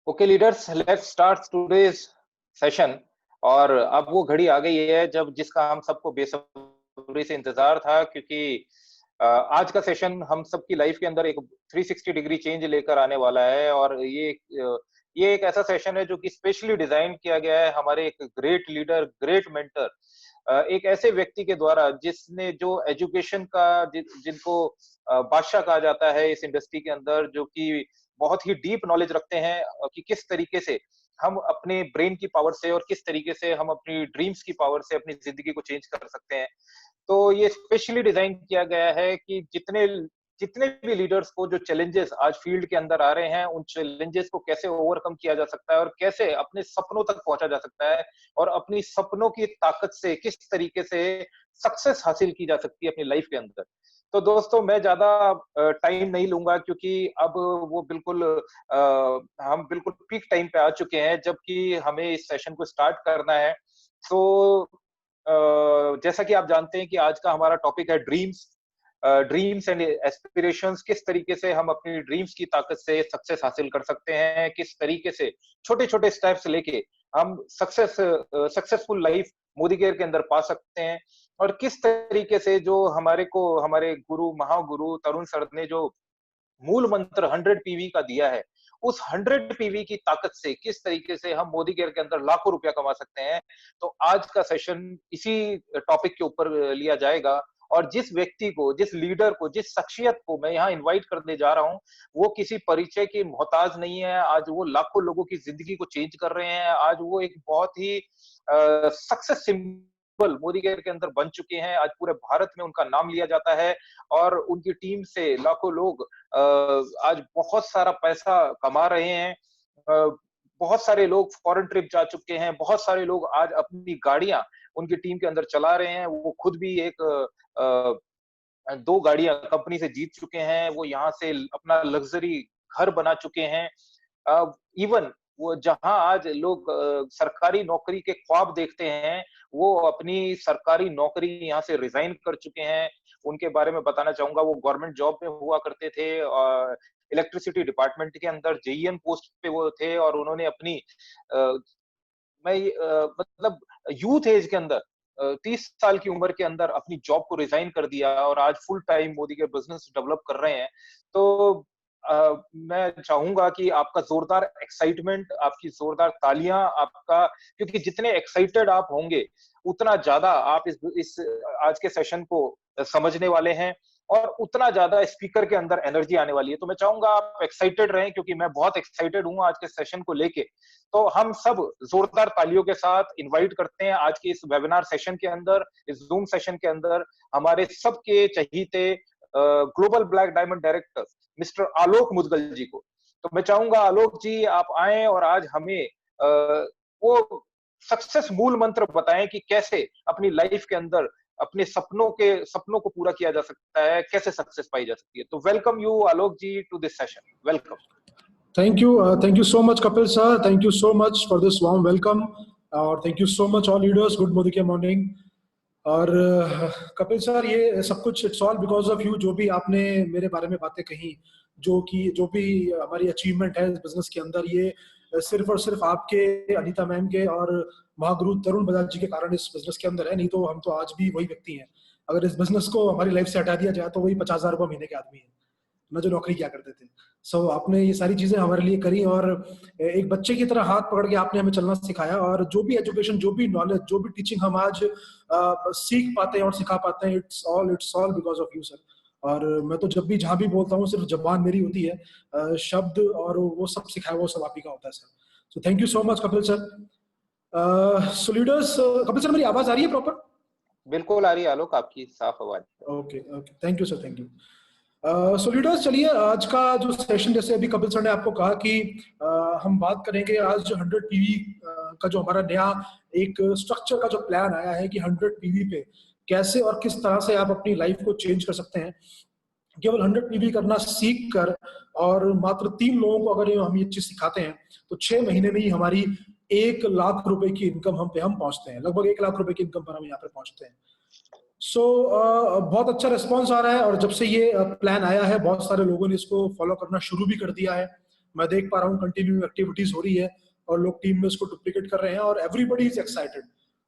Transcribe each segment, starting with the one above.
Okay leaders, let's start today's session. और अब वो घड़ी आ गई है जब जिसका हम सबको बेसब्री से इंतजार था, क्योंकि आज का सेशन हम सबकी लाइफ के अंदर एक 360 डिग्री चेंज लेकर आने वाला है। और ये एक ऐसा सेशन है जो कि स्पेशली डिजाइन किया गया है हमारे एक ग्रेट लीडर, ग्रेट मेंटर, एक ऐसे व्यक्ति के द्वारा जिसने जो एजुकेशन का जिनको बादशाह कहा जाता है इस इंडस्ट्री के अंदर, जो कि बहुत ही डीप नॉलेज रखते हैं कि किस तरीके से हम अपने ब्रेन की पावर से और किस तरीके से हम अपनी ड्रीम्स की पावर से अपनी जिंदगी को चेंज कर सकते हैं। तो ये स्पेशली डिजाइन किया गया है कि जितने जितने भी लीडर्स को जो चैलेंजेस आज फील्ड के अंदर आ रहे हैं, उन चैलेंजेस को कैसे ओवरकम किया जा सकता है और कैसे अपने सपनों तक पहुंचा जा सकता है, और अपनी सपनों की ताकत से किस तरीके से सक्सेस हासिल की जा सकती है अपनी लाइफ के अंदर। तो दोस्तों, मैं ज्यादा टाइम नहीं लूंगा, क्योंकि अब वो बिल्कुल हम बिल्कुल पीक टाइम पे आ चुके हैं जबकि हमें इस सेशन को स्टार्ट करना है। तो जैसा कि आप जानते हैं कि आज का हमारा टॉपिक है ड्रीम्स। ड्रीम्स एंड एस्पिरेशंस, किस तरीके से हम अपनी ड्रीम्स की ताकत से सक्सेस हासिल कर सकते हैं, किस तरीके से छोटे छोटे स्टेप्स लेके हम सक्सेसफुल लाइफ मोदी केयर के अंदर पा सकते हैं, और किस तरीके से जो हमारे गुरु महागुरु तरुण सर ने जो मूल मंत्र 100 पीवी का दिया है, उस 100 पीवी की ताकत से किस तरीके से हम मोदी केयर के अंदर लाखों रुपया कमा सकते हैं। तो आज का सेशन इसी टॉपिक के ऊपर लिया जाएगा। और जिस व्यक्ति को, जिस लीडर को, जिस शख्सियत को मैं यहाँ इनवाइट करने जा रहा हूँ, वो किसी परिचय की मोहताज नहीं है। आज वो लाखों लोगों की जिंदगी को चेंज कर रहे हैं। आज वो एक बहुत ही सक्सेस सिंबल मोदी केयर के अंदर बन चुके हैं। आज पूरे भारत में उनका नाम लिया जाता है, और उनकी टीम से लाखों लोग आज बहुत सारा पैसा कमा रहे हैं। बहुत सारे लोग फॉरेन ट्रिप जा चुके हैं, बहुत सारे लोग आज अपनी गाड़ियां उनकी टीम के अंदर चला रहे हैं। वो खुद भी एक 2 गाड़ियां कंपनी से जीत चुके हैं। वो यहाँ से अपना लग्जरी घर बना चुके हैं। इवन वो जहां आज लोग सरकारी नौकरी के ख्वाब देखते हैं, वो अपनी सरकारी नौकरी यहाँ से रिजाइन कर चुके हैं। उनके बारे में बताना चाहूंगा, वो गवर्नमेंट जॉब में हुआ करते थे, और इलेक्ट्रिसिटी डिपार्टमेंट के अंदर जेईएन पोस्ट पे वो थे, और उन्होंने अपनी मतलब यूथ एज के अंदर 30 साल की उम्र के अंदर अपनी जॉब को रिजाइन कर दिया, और आज फुल टाइम मोदी के बिजनेस डेवलप कर रहे हैं। तो मैं चाहूंगा कि आपका जोरदार एक्साइटमेंट, आपकी जोरदार तालियां, आपका, क्योंकि जितने एक्साइटेड आप होंगे उतना ज्यादा आप इस आज के सेशन को समझने वाले हैं, और उतना ज्यादा स्पीकर के अंदर एनर्जी आने वाली है। तो मैं चाहूंगा आप एक्साइटेड रहें, क्योंकि मैं बहुत एक्साइटेड हूं आज के सेशन को लेके। तो हम सब जोरदार तालियों के साथ इनवाइट करते हैं आज के इस वेबिनार सेशन के अंदर, इस जूम सेशन के अंदर, हमारे सबके चहीते global black diamond director mister Alok Mudgal ji को। तो मैं चाहूंगा आलोक जी आप आए और आज हमें वो सक्सेस मूल मंत्र बताएं कि कैसे अपनी लाइफ के अंदर अपने सपनों को पूरा किया जा सकता है, कैसे सक्सेस पाई जा सकती है। तो welcome you Alok ji to this session. Welcome. Thank you so much, Kapil sir. Thank you so much for this warm welcome. और thank you so much all leaders. Good Modi के morning. और कपिल सर, ये सब कुछ it's all because of you. जो भी आपने मेरे बारे में बातें कही, जो भी हमारी अचीवमेंट है इस बिजनेस के अंदर, ये सिर्फ और सिर्फ आपके, अनीता मैम के और महागुरु तरुण बजाज जी के कारण इस बिजनेस के अंदर है। नहीं तो हम तो आज भी वही व्यक्ति हैं। अगर इस बिजनेस को हमारी लाइफ से हटा दिया जाए तो वही 50,000 रुपये महीने के आदमी है, न जो नौकरी क्या करते थे। आपने ये सारी चीजें हमारे लिए करी, और एक बच्चे की तरह हाथ पकड़ के आपने हमें चलना सिखाया। और जो भी एजुकेशन, जो भी नॉलेज, जो भी टीचिंग हम आज सीख पाते हैं और सिखा पाते हैं, it's all because of you sir. और मैं तो जब भी जहां भी बोलता हूँ, सिर्फ जबान मेरी होती है, शब्द और वो सब सिखाया वो सब आप ही का होता है sir. So thank you so much Kapil sir. So leaders, Kapil sir मेरी आवाज आ रही है प्रॉपर? बिल्कुल आ रही है आलोक, आपकी साफ आवाज। Okay, thank you sir, thank you. So leaders, चलिए आज का जो सेशन, जैसे अभी कपिल सर ने आपको कहा कि हम बात करेंगे आज 100 पीवी का जो हमारा नया एक स्ट्रक्चर का जो प्लान आया है कि 100 पीवी पे कैसे और किस तरह से आप अपनी लाइफ को चेंज कर सकते हैं। केवल 100 पीवी करना सीख कर, और मात्र 3 लोगों को अगर हम ये चीज सिखाते हैं, तो 6 महीने में ही हमारी 1 लाख रुपए की इनकम हम पहुंचते हैं। लगभग 1 लाख रुपए की इनकम पर हम यहाँ पे पहुंचते हैं। बहुत अच्छा रिस्पांस आ रहा है, और जब से ये प्लान आया है बहुत सारे लोगों ने इसको फॉलो करना शुरू भी कर दिया है। मैं देख पा रहा हूँ कंटिन्यू एक्टिविटीज हो रही है और लोग टीम में उसको डुप्लीकेट कर रहे हैं और एवरीबडी इज एक्साइटेड,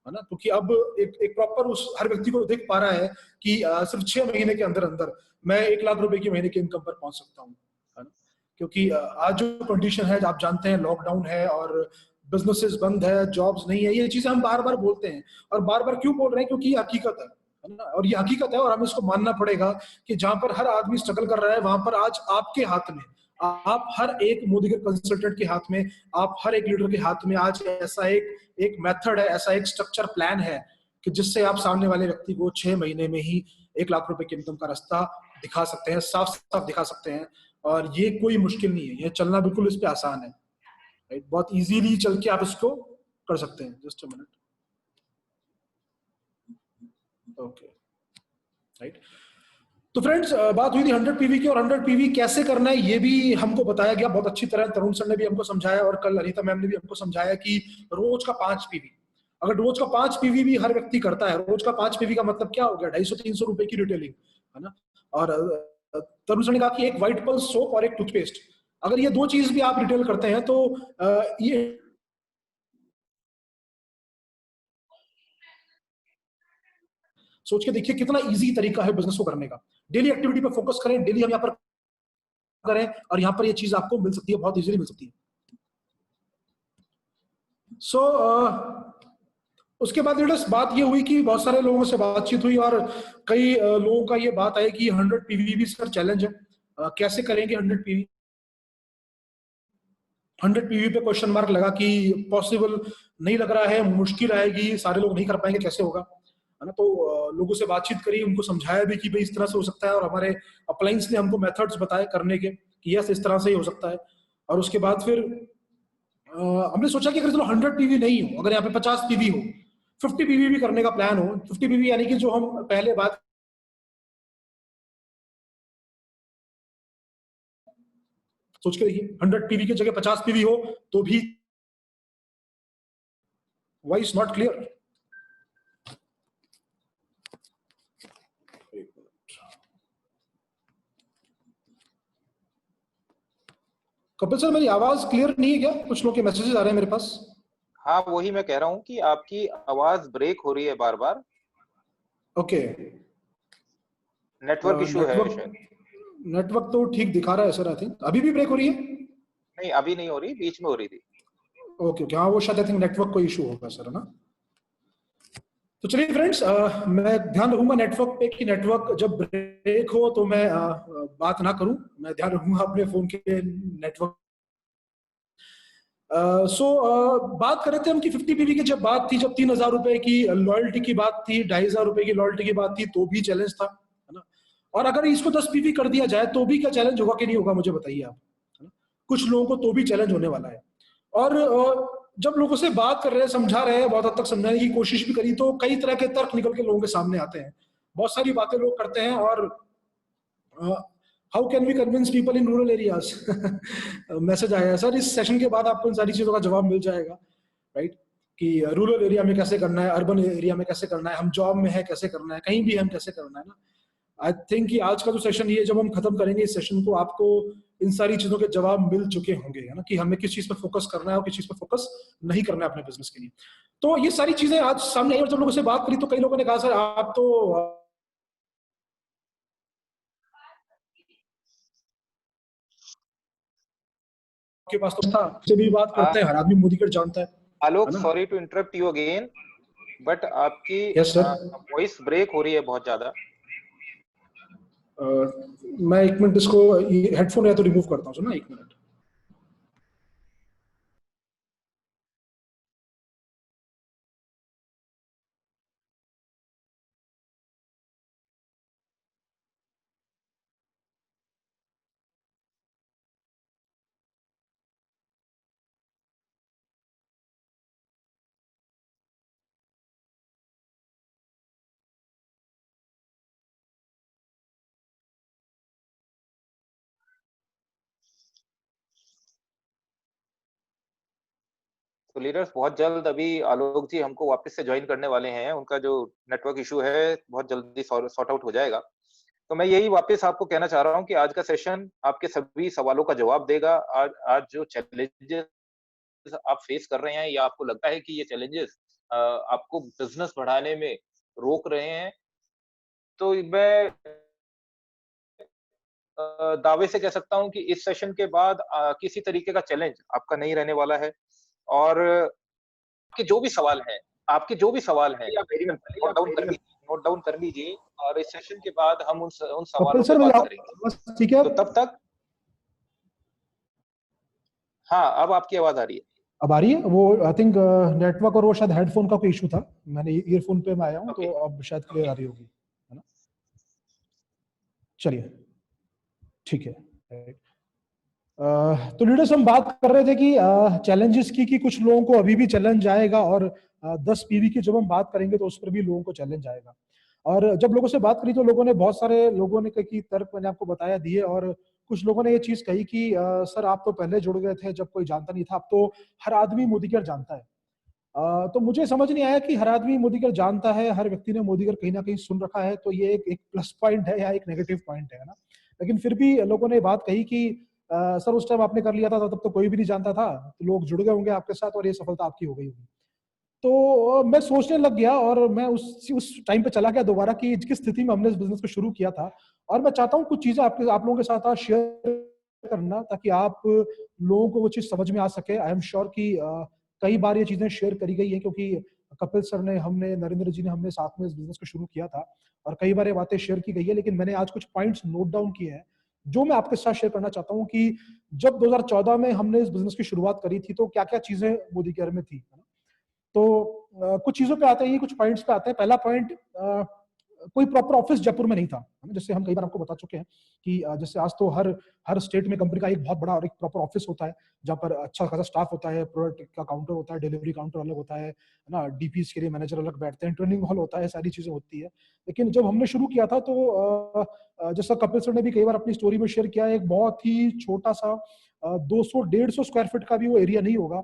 है ना, क्योंकि अब एक प्रॉपर उस हर व्यक्ति को देख पा रहा है कि सिर्फ 6 महीने के अंदर अंदर मैं 1 लाख रुपए की महीने की इनकम पर पहुंच सकता हूँ, है ना। क्योंकि आज जो कंडीशन है आप जानते हैं, लॉकडाउन है और बिजनेसेस बंद है, जॉब्स नहीं है, ये चीजें हम बार बार बोलते हैं और बार बार क्यों बोल रहे हैं, क्योंकि ये हकीकत है ना, और ये हकीकत है और हमें इसको मानना पड़ेगा कि जहां पर हर आदमी स्ट्रगल कर रहा है वहां पर आज आपके हाथ में, आप हर एक मोदी के कंसल्टेंट के हाथ में, आप हर एक लीडर के हाथ में आज ऐसा एक मेथड है, ऐसा एक स्ट्रक्चर प्लान है कि जिससे आप सामने वाले व्यक्ति को 6 महीने में ही 1 लाख रुपए की इनकम का रास्ता दिखा सकते हैं, साफ साफ दिखा सकते हैं। और ये कोई मुश्किल नहीं है, ये चलना बिल्कुल इस पे आसान है, राइट। बहुत इजीली चल के आप इसको कर सकते हैं। Just a minute, okay, right. तो फ्रेंड्स, बात हुई थी 100 पीवी की, और 100 पीवी कैसे करना है ये भी हमको बताया गया बहुत अच्छी तरह। तरुण सर ने भी हमको समझाया और कल अनीता मैम ने भी हमको समझाया कि रोज का 5 पीवी, अगर रोज का 5 पीवी भी हर व्यक्ति करता है, रोज का 5 पीवी का मतलब क्या हो गया, 250-300 रुपए की रिटेलिंग, है ना। और तरुण सर ने कहा कि एक व्हाइट पल्स सोप और एक टूथपेस्ट, अगर ये 2 चीज भी आप रिटेल करते हैं तो ये सोच के देखिए कितना इजी तरीका है बिजनेस को करने का। डेली एक्टिविटी पर फोकस करें, डेली हम यहाँ पर करें और यहाँ पर ये चीज आपको मिल सकती है, बहुत इजीली मिल सकती है। सो उसके बाद लीडर्स बात ये हुई कि बहुत सारे लोगों से बातचीत हुई और कई लोगों का ये बात आई कि 100 पीवी भी सर चैलेंज है, कैसे करेंगे 100 पीवी। 100 पीवी पे क्वेश्चन मार्क लगा कि पॉसिबल नहीं लग रहा है, मुश्किल आएगी, सारे लोग नहीं कर पाएंगे, कैसे होगा, है ना। तो लोगों से बातचीत करी, उनको समझाया भी कि भाई इस तरह से हो सकता है, और हमारे अप्लायंस ने हमको मेथड्स बताए करने के कि यस इस तरह से ही हो सकता है। और उसके बाद फिर हमने सोचा कि अगर चलो 100 पीवी नहीं हो, अगर यहाँ पे 50 पीवी हो, 50 पीवी भी करने का प्लान हो, 50 पीवी यानी कि जो हम पहले बात सोच के देखिए, 100 पीवी की जगह 50 पीवी हो तो भी voice not clear. Kapil sir, मेरी आवाज क्लियर नहीं है क्या? कुछ लोग के मैसेजेस आ रहे हैं मेरे पास। हाँ, वही मैं कह रहा हूँ कि आपकी आवाज ब्रेक हो रही है बार बार। ओके, नेटवर्क इशू है शायद। नेटवर्क तो ठीक दिखा रहा है सर, आई थिंक। अभी भी ब्रेक हो रही है? नहीं, अभी नहीं हो रही, बीच में हो रही थी। ओके ओके, हाँ वो शायद आई थिंक नेटवर्क को इशू होगा सर, है ना। तो चलिए फ्रेंड्स, मैं ध्यान रखूंगा नेटवर्क पे कि नेटवर्क जब ब्रेक हो तो मैं बात ना करूं, मैं ध्यान रखूंगा अपने फोन के नेटवर्क। बात कर रहे थे हम कि 50 पीवी की जब बात थी, जब 3,000 रुपए की लॉयल्टी की बात थी, 2,500 रुपए की लॉयल्टी की बात थी, तो भी चैलेंज था, है ना। और अगर इसको 10 पीवी कर दिया जाए तो भी क्या चैलेंज होगा कि नहीं होगा, मुझे बताइए आप, है ना? कुछ लोगों को तो भी चैलेंज होने वाला है। और जब लोगों से बात कर रहे हैं, समझा रहे हैं, बहुत हद तक समझाने की कोशिश भी करी, तो कई तरह के तर्क निकल के लोगों के सामने आते हैं, बहुत सारी बातें लोग करते हैं। और how can we convince people in rural areas, message आया है सर, इस सेशन के बाद आपको इन सारी चीजों का जवाब मिल जाएगा, राइट। कि रूरल एरिया में कैसे करना है, अर्बन एरिया में कैसे करना है, हम जॉब में है कैसे करना है, कहीं भी हम कैसे करना है ना। आई थिंक कि आज का जो सेशन ये जब हम खत्म करेंगे इस सेशन को, आपको इन सारी चीजों के जवाब मिल चुके होंगे, है ना, कि हमें किस चीज पर फोकस करना है और किस चीज पर फोकस नहीं करना है अपने बिजनेस के लिए। तो ये सारी चीजें आज सामने आई और जब लोगों से बात करी तो कई लोगों ने कहा सर आप तो आपके पास तो था, से भी बात करते हैं, हर आदमी मोदी कर जानता आलोक, है ना। Sorry to interrupt you again, but आपकी यस सर। वॉइस ब्रेक हो रही है बहुत ज्यादा। मैं 1 मिनट इसको हेडफोन है तो रिमूव करता हूँ सर ना, 1 मिनट। तो लीडर्स, बहुत जल्द अभी आलोक जी हमको वापस से ज्वाइन करने वाले हैं, उनका जो नेटवर्क इशू है बहुत जल्दी सॉर्ट आउट हो जाएगा। तो मैं यही वापस आपको कहना चाह रहा हूँ कि आज का सेशन आपके सभी सवालों का जवाब देगा। आज आज जो चैलेंजेस आप फेस कर रहे हैं या आपको लगता है कि ये चैलेंजेस आपको बिजनेस बढ़ाने में रोक रहे हैं, तो मैं दावे से कह सकता हूँ कि इस सेशन के बाद किसी तरीके का चैलेंज आपका नहीं रहने वाला है। और आपके जो भी सवाल हैं आपके जो भी सवाल हैं, आप नोट डाउन कर लीजिए और इस सेशन के बाद हम उन कपिल सवालों पे सर बात करेंगे। बस ठीक है। तो तब तक हाँ, अब आपकी आवाज़ आ रही है। अब आ रही है? वो आई थिंक नेटवर्क और वो शायद हेडफोन का कोई इशू था, मैंने ईयरफोन पे मैं आया हूँ, ओके। तो अब शायद क्लियर आ रही होगी, है ना? चलिए, ठीक है। तो लीडर्स, हम बात कर रहे थे कि चैलेंजेस की, कि कुछ लोगों को अभी भी चैलेंज आएगा, और 10 पीवी की जब हम बात करेंगे तो उस पर भी लोगों को चैलेंज आएगा। और जब लोगों से बात करी तो लोगों ने, बहुत सारे लोगों ने कई तर्क मैंने आपको बताया दिए, और कुछ लोगों ने ये चीज कही कि सर आप तो पहले जुड़ गए थे जब कोई जानता नहीं था, अब तो हर आदमी मोदी केयर जानता है। तो मुझे समझ नहीं आया कि हर आदमी मोदी केयर जानता है, हर व्यक्ति ने मोदी केयर कहीं ना कहीं सुन रखा है, तो ये एक प्लस पॉइंट है या एक नेगेटिव पॉइंट है ना? लेकिन फिर भी लोगों ने बात कही कि सर उस टाइम आपने कर लिया था तब तो कोई भी नहीं जानता था, तो लोग जुड़ गए होंगे आपके साथ और ये सफलता आपकी हो गई होगी। तो मैं सोचने लग गया, और मैं उस टाइम पे चला गया दोबारा कि किस स्थिति में हमने इस बिजनेस को शुरू किया था। और मैं चाहता हूँ कुछ चीजें आप लोगों के साथ आज शेयर करना, ताकि आप लोगों को वो चीज समझ में आ सके। आई एम श्योर कि कई बार ये चीजें शेयर करी गई है, क्योंकि कपिल सर ने, हमने, नरेंद्र जी ने, हमने साथ में इस बिजनेस को शुरू किया था, और कई बार ये बातें शेयर की गई है। लेकिन मैंने आज कुछ पॉइंट्स नोट डाउन किए हैं जो मैं आपके साथ शेयर करना चाहता हूँ कि जब 2014 में हमने इस बिजनेस की शुरुआत करी थी तो क्या क्या चीजें मोदी केयर में थी, है ना? तो कुछ चीजों पे आते हैं, कुछ पॉइंट्स पे आते हैं। पहला पॉइंट, कोई प्रॉपर ऑफिस जयपुर में नहीं था, जैसे हम कई बार आपको बता चुके हैं कि जैसे आज तो हर स्टेट में कंपनी का एक बहुत बड़ा और एक प्रॉपर ऑफिस होता है, जहाँ पर अच्छा खासा स्टाफ होता है, प्रोडक्ट का काउंटर होता है, डिलीवरी काउंटर अलग होता है ना, डीपीज के लिए मैनेजर अलग बैठते हैं, ट्रेनिंग हॉल होता है, सारी चीजें होती है। लेकिन जब हमने शुरू किया था तो जैसा कपिल सर ने भी कई बार अपनी स्टोरी में शेयर किया, एक बहुत ही छोटा सा 200-150 स्क्वायर फीट का भी वो एरिया नहीं होगा,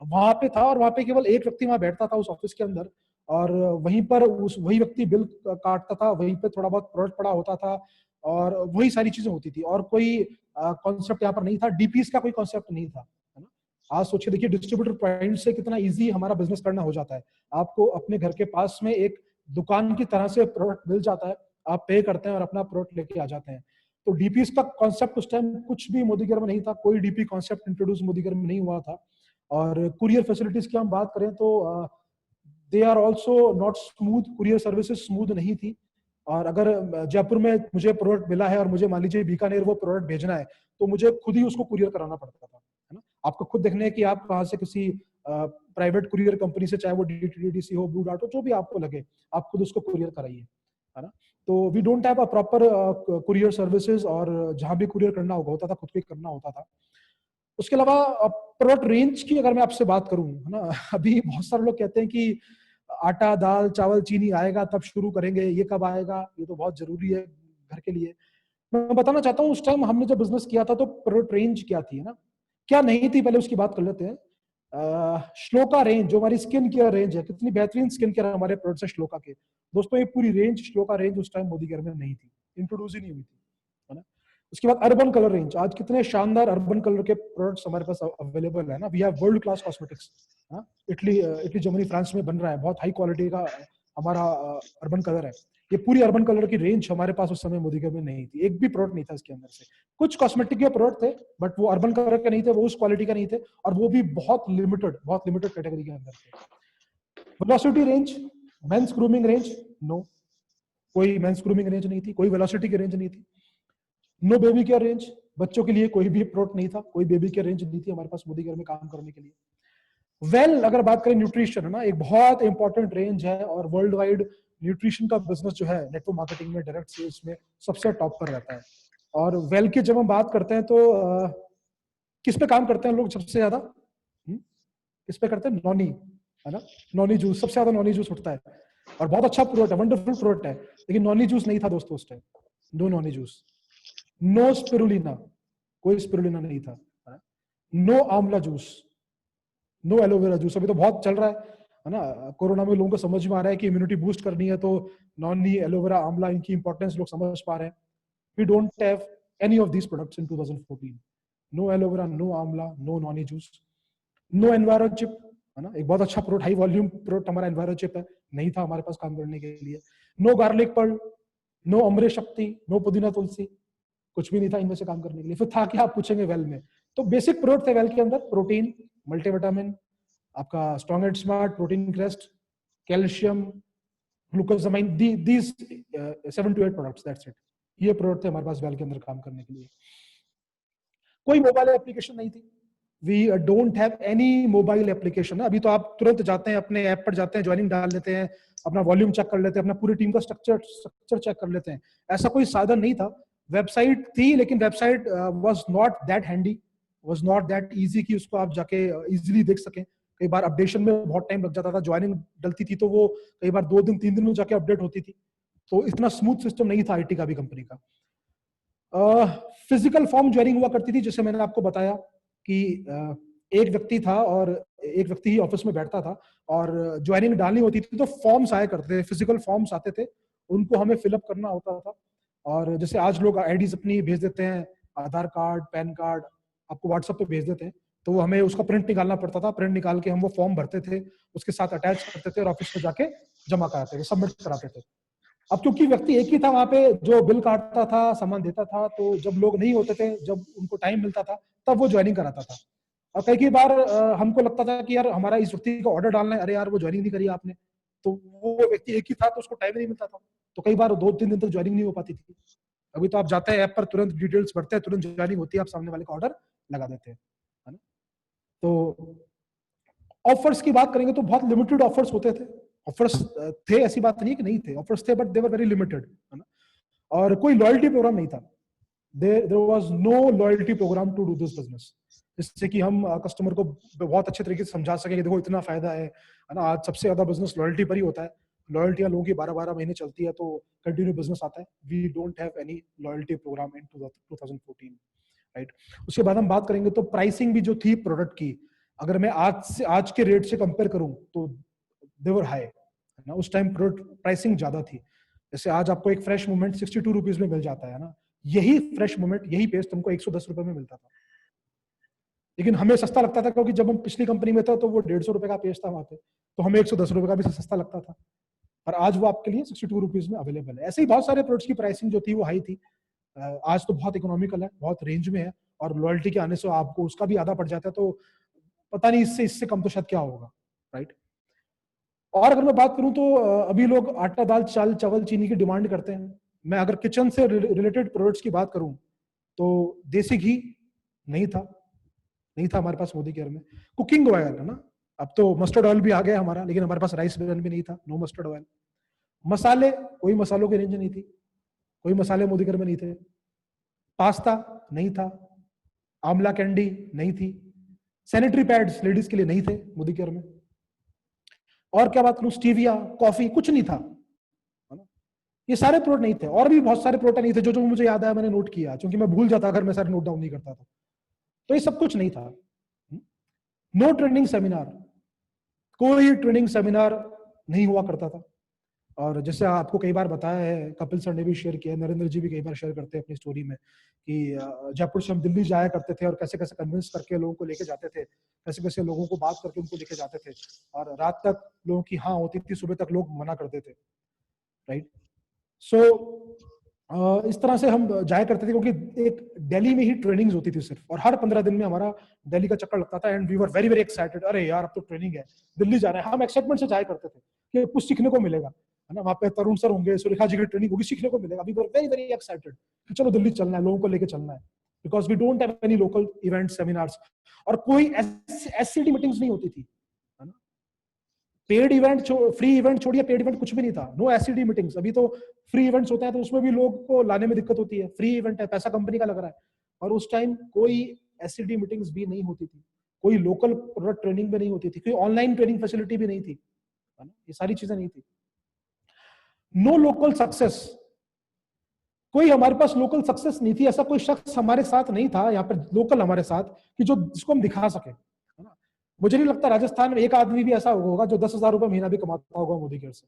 वहां पे था, और वहां पे केवल एक व्यक्ति वहां बैठता था उस ऑफिस के अंदर, और वहीं पर वही व्यक्ति बिल काटता था, वहीं पे थोड़ा बहुत प्रोडक्ट पड़ा होता था, और वही सारी चीजें होती थी, और कोई कॉन्सेप्ट यहाँ पर नहीं था, डीपीएस का कोई कॉन्सेप्ट नहीं था, है ना? आज सोचिए, देखिए डिस्ट्रीब्यूटर पॉइंट से कितना इजी हमारा बिजनेस करना हो जाता है। आपको अपने घर के पास में एक दुकान की तरह से प्रोडक्ट मिल जाता है, आप पे करते हैं और अपना प्रोडक्ट लेके आ जाते हैं। तो डीपीएस का कॉन्सेप्ट उस टाइम कुछ भी मोदी केयर में नहीं था, कोई DP concept introduce Modi care में नहीं हुआ था। और कुरियर फैसिलिटीज की हम बात करें तो they are also not smooth, courier services smooth नहीं थी। और अगर जयपुर में मुझे प्रोडक्ट मिला है और मुझे मान लीजिए बीकानेर वो प्रोडक्ट भेजना है, तो मुझे खुद ही उसको कुरियर कराना पड़ता था, है ना? आपको खुद देखना है कि आप कहाँ से किसी प्राइवेट कुरियर कंपनी से, चाहे वो डीटीडीसी हो, ब्लू डार्ट हो, जो भी आपको लगे, आप खुद उसको कुरियर कराइए, है ना? तो we don't have a proper courier services, और जहां भी कुरियर करना होता था खुद को करना होता था। उसके अलावा प्रोडक्ट रेंज की अगर मैं आपसे बात करूं, है ना, अभी बहुत सारे लोग कहते हैं कि आटा, दाल, चावल, चीनी आएगा तब शुरू करेंगे, ये कब आएगा, ये तो बहुत जरूरी है घर के लिए। मैं बताना चाहता हूँ, उस टाइम हमने जब बिजनेस किया था तो प्रोडक्ट रेंज क्या थी, है ना, क्या नहीं थी, पहले उसकी बात कर लेते हैं। श्लोका रेंज, जो हमारी स्किन केयर रेंज है, कितनी बेहतरीन स्किन केयर हमारे प्रोडक्ट्स है श्लोका के। दोस्तों ये पूरी रेंज, श्लोका रेंज, उस टाइम मोदी केयर में नहीं थी, इंट्रोड्यूस ही नहीं हुई थी, है ना? उसके बाद अर्बन कलर रेंज, आज कितने शानदार अर्बन कलर के प्रोडक्ट्स हमारे पास अवेलेबल है ना। We have world class cosmetics, Italy, Germany, France में बन रहा है, बहुत हाई क्वालिटी का हमारा अर्बन कलर है। ये पूरी अर्बन कलर की रेंज हमारे पास उस समय मोदी केयर में नहीं थी, एक भी प्रोडक्ट नहीं था इसके अंदर से। कुछ कॉस्मेटिक के प्रोडक्ट थे, बट वो अर्बन कलर के नहीं थे, वो उस क्वालिटी का नहीं थे, और वो भी बहुत लिमिटेड कैटेगरी के अंदर थे। Velocity range, men's grooming range, no, कोई मेंस ग्रूमिंग रेंज नहीं थी, कोई वेलोसिटी की रेंज नहीं थी। नो बेबी केयर रेंज, बच्चों के लिए कोई भी प्रोडक्ट नहीं था, कोई बेबी केयर रेंज नहीं थी हमारे पास मोदी केयर में काम करने के लिए। अगर बात करें न्यूट्रिशन, है ना, एक बहुत इंपॉर्टेंट रेंज है, और वर्ल्ड वाइड न्यूट्रिशन का बिजनेस जो है नेटवर्क मार्केटिंग में, डायरेक्ट सेल्स में सबसे टॉप पर रहता है। और वेल की जब हम बात करते हैं तो किस पे काम करते हैं लोग सबसे ज्यादा? किस पे करते हैं? नॉनी, है ना? नॉनी जूस, सबसे ज्यादा नॉनी जूस उठता है, और बहुत अच्छा प्रोडक्ट है, वंडरफुल प्रोडक्ट है। लेकिन नॉनी जूस नहीं था दोस्तों उस time, no noni juice, no spirulina, कोई स्पिरुलिना नहीं था, नो आंवला जूस, नो एलोवेरा जूस, अभी तो बहुत चल रहा है। है ना। कोरोना में लोगों को समझ में आ रहा है कि इम्यूनिटी बूस्ट करनी है तो नॉनी, एलोवेरा, आंवला, इनकी इंपॉर्टेंस लोग समझ पा रहे हैं। We don't have any of these products in 2014। No aloe vera, no amla, no noni juice, no enviro chip, है ना, एक बहुत अच्छा प्रोडक्ट, हाई वॉल्यूम प्रोडक्ट हमारा एनवायरो चिप है, नहीं था हमारे पास काम करने के लिए। No garlic pearl, no Amrit Shakti, no पुदीना तुलसी, कुछ भी नहीं था इनमें से काम करने के लिए। फिर था क्या, आप पूछेंगे वेल में, तो बेसिक प्रोडक्ट थे वेल के अंदर, प्रोटीन, मल्टीविटामिन, आपका strong and smart, protein crest, calcium, glucosamine, these 7 to 8 products, that's it. ये प्रोडक्ट थे हमारे पास वेल के अंदर काम करने के लिए। कोई मोबाइल एप्लीकेशन नहीं थी, we don't have any mobile application. अभी तो आप तुरंत जाते हैं, अपने ऐप पर जाते हैं, ज्वाइनिंग डाल लेते हैं, अपना वॉल्यूम चेक कर लेते हैं, अपना पूरी टीम का स्ट्रक्चर चेक कर लेते हैं। ऐसा कोई साधन नहीं था। वेबसाइट थी, लेकिन website was not that handy, was not that easy कि उसको आप जाके इजीली देख सकें। कई बार अपडेशन में बहुत टाइम लग जाता था, ज्वाइनिंग डलती थी तो वो कई बार 2 दिन 3 दिन में जाके अपडेट होती थी, तो इतना स्मूथ सिस्टम नहीं था आईटी का भी, कंपनी का। फिजिकल फॉर्म ज्वाइनिंग हुआ करती थी, जैसे मैंने आपको बताया कि एक व्यक्ति था और एक व्यक्ति ही ऑफिस में बैठता था, और ज्वाइनिंग डालनी होती थी तो फॉर्म्स आया करते थे, फिजिकल फॉर्म्स आते थे, उनको हमें फिलअप करना होता था। और जैसे आज लोग आईडीज अपनी भेज देते हैं, आधार कार्ड, पैन कार्ड आपको व्हाट्सएप पे भेज देते हैं, तो वो हमें उसका प्रिंट निकालना पड़ता था। प्रिंट निकाल के हम वो फॉर्म भरते थे, उसके साथ अटैच करते थे और ऑफिस में जाके जमा कराते थे, सबमिट कराते थे। अब क्योंकि व्यक्ति एक ही था वहां पे जो बिल काटता था, सामान देता था, तो जब लोग नहीं होते थे, जब उनको टाइम मिलता था, तब वो ज्वाइनिंग कराता था। और कई बार हमको लगता था कि यार हमारा इस व्यक्ति का ऑर्डर डालना है, अरे यार वो ज्वाइनिंग नहीं करी आपने, तो वो व्यक्ति एक ही था तो उसको टाइम नहीं मिलता था, तो कई बार 2-3 दिन तक ज्वाइनिंग नहीं हो पाती थी। अभी तो आप जाते हैं ऐप पर, तुरंत डिटेल्स भरते हैं, तुरंत ज्वाइनिंग होती है, आप सामने वाले का ऑर्डर लगा देते हैं, है ना। तो ऑफर्स की बात करेंगे तो बहुत लिमिटेड ऑफर्स होते थे। ऑफर्स थे, ऐसी बात नहीं है कि नहीं थे, ऑफर्स थे, but they were very limited, है ना। और कोई लॉयल्टी प्रोग्राम नहीं था, there was no loyalty program to do this business, जिससे कि हम कस्टमर को बहुत अच्छे तरीके से समझा सके कि देखो इतना फायदा है ना। आज सबसे ज्यादा बिजनेस लॉयल्टी पर ही होता है, लॉयल्टियां लोगों की 12-12 महीने चलती है तो कंटिन्यू बिजनेस आता है। We don't have any loyalty program in 2014, right. उसके बाद हम बात करेंगे तो प्राइसिंग भी जो थी प्रोडक्ट की, अगर मैं आज के रेट से कंपेयर करूं तो दे वर हाई, है ना। उस टाइम प्रोडक्ट प्राइसिंग ज्यादा थी। जैसे आज आपको एक फ्रेश मोमेंट 62 रुपीज में मिल जाता है ना, यही फ्रेश मोमेंट, यही पेस्ट तुमको 110 रुपए में मिलता था। लेकिन हमें सस्ता लगता था क्योंकि जब हम पिछली कंपनी में था तो वो 150 रुपए का पेस्ट था वहां पे, तो हमें 110 रुपए का भी सस्ता लगता था। और आज वो आपके लिए 62 रुपीज में अवेलेबल है। ऐसे ही बहुत सारे प्रोडक्ट्स की प्राइसिंग जो थी वो हाई थी। आज तो बहुत इकोनॉमिकल है, बहुत रेंज में है, और लॉयल्टी के आने से आपको उसका भी आधा पड़ जाता है, तो पता नहीं इससे कम तो शायद क्या होगा, राइट। और अगर मैं बात करूं तो अभी लोग आटा, दाल, चावल, चीनी की डिमांड करते हैं। मैं अगर किचन से रिलेटेड प्रोडक्ट्स की बात करूं तो देसी घी नहीं था, हमारे पास मोदी केयर में। कुकिंग ऑयल, है ना, अब तो मस्टर्ड ऑयल भी आ गया हमारा, लेकिन हमारे पास राइस ब्रान भी नहीं था, नो मस्टर्ड ऑयल। मसाले, कोई मसालों की रेंज नहीं थी, कोई मसाले मोदी केयर में नहीं थे। पास्ता नहीं था, आंवला कैंडी नहीं थी, सैनिटरी पैड्स लेडीज के लिए नहीं थे मोदी केयर में। और क्या बात करूं, स्टीविया, कॉफी, कुछ नहीं था, है ना। ये सारे प्रोडक्ट नहीं थे, और भी बहुत सारे प्रोडक्ट नहीं थे जो मुझे याद आया, मैंने नोट किया, क्योंकि मैं भूल जाता अगर मैं सारे नोट डाउन नहीं करता था। तो ये सब कुछ नहीं था। नो ट्रेनिंग सेमिनार, कोई ट्रेनिंग सेमिनार नहीं हुआ करता था। और जैसे आपको कई बार बताया है, कपिल सर ने भी शेयर किया, नरेंद्र जी भी कई बार शेयर करते हैं अपनी स्टोरी में, कि जयपुर से हम दिल्ली जाया करते थे और कैसे कैसे कन्विंस करके लोगों को लेके जाते थे, कैसे कैसे लोगों को बात करके उनको लेके जाते थे, और रात तक लोगों की हाँ होती थी, सुबह तक लोग मना करते थे, राइट। सो इस तरह से हम जाया करते थे, क्योंकि एक दिल्ली में ही ट्रेनिंग्स होती थी सिर्फ, और हर 15 दिन में हमारा दिल्ली का चक्कर लगता था। And we were very very excited, अरे यार अब तो ट्रेनिंग है, दिल्ली जाना है, हम एक्साइटमेंट से जाया करते थे कि कुछ सीखने को मिलेगा, है ना। वहाँ पे तरुण सर होंगे, सुरेखा जी की ट्रेनिंग होगी, सीखने को मिलेगा। We were very very excited कि चलो दिल्ली चलना है, लोगों को लेके चलना है, because we don't have any local event, seminars, और कोई एससीडी मीटिंग्स नहीं होती थी, है ना। पेड इवेंट, फ्री इवेंट छोड़िए, पेड इवेंट कुछ भी नहीं था, नो एससीडी मीटिंग्स। अभी तो फ्री इवेंट्स होते हैं तो उसमें भी लोग को लाने में दिक्कत होती है, फ्री इवेंट है, पैसा कंपनी का लग रहा है। और उस टाइम कोई एससीडी मीटिंग्स भी नहीं होती थी, कोई लोकल प्रोडक्ट ट्रेनिंग भी नहीं होती थी, कोई ऑनलाइन ट्रेनिंग फैसिलिटी भी नहीं थी, है ना, ये सारी चीजें नहीं थी। नो लोकल सक्सेस, कोई हमारे पास लोकल सक्सेस नहीं थी, ऐसा कोई शख्स हमारे साथ नहीं था यहाँ पर लोकल हमारे साथ कि जो जिसको हम दिखा सके, है ना। मुझे नहीं लगता राजस्थान में एक आदमी भी ऐसा होगा जो 10,000 रुपए महीना भी कमाता होगा मोदी केयर से।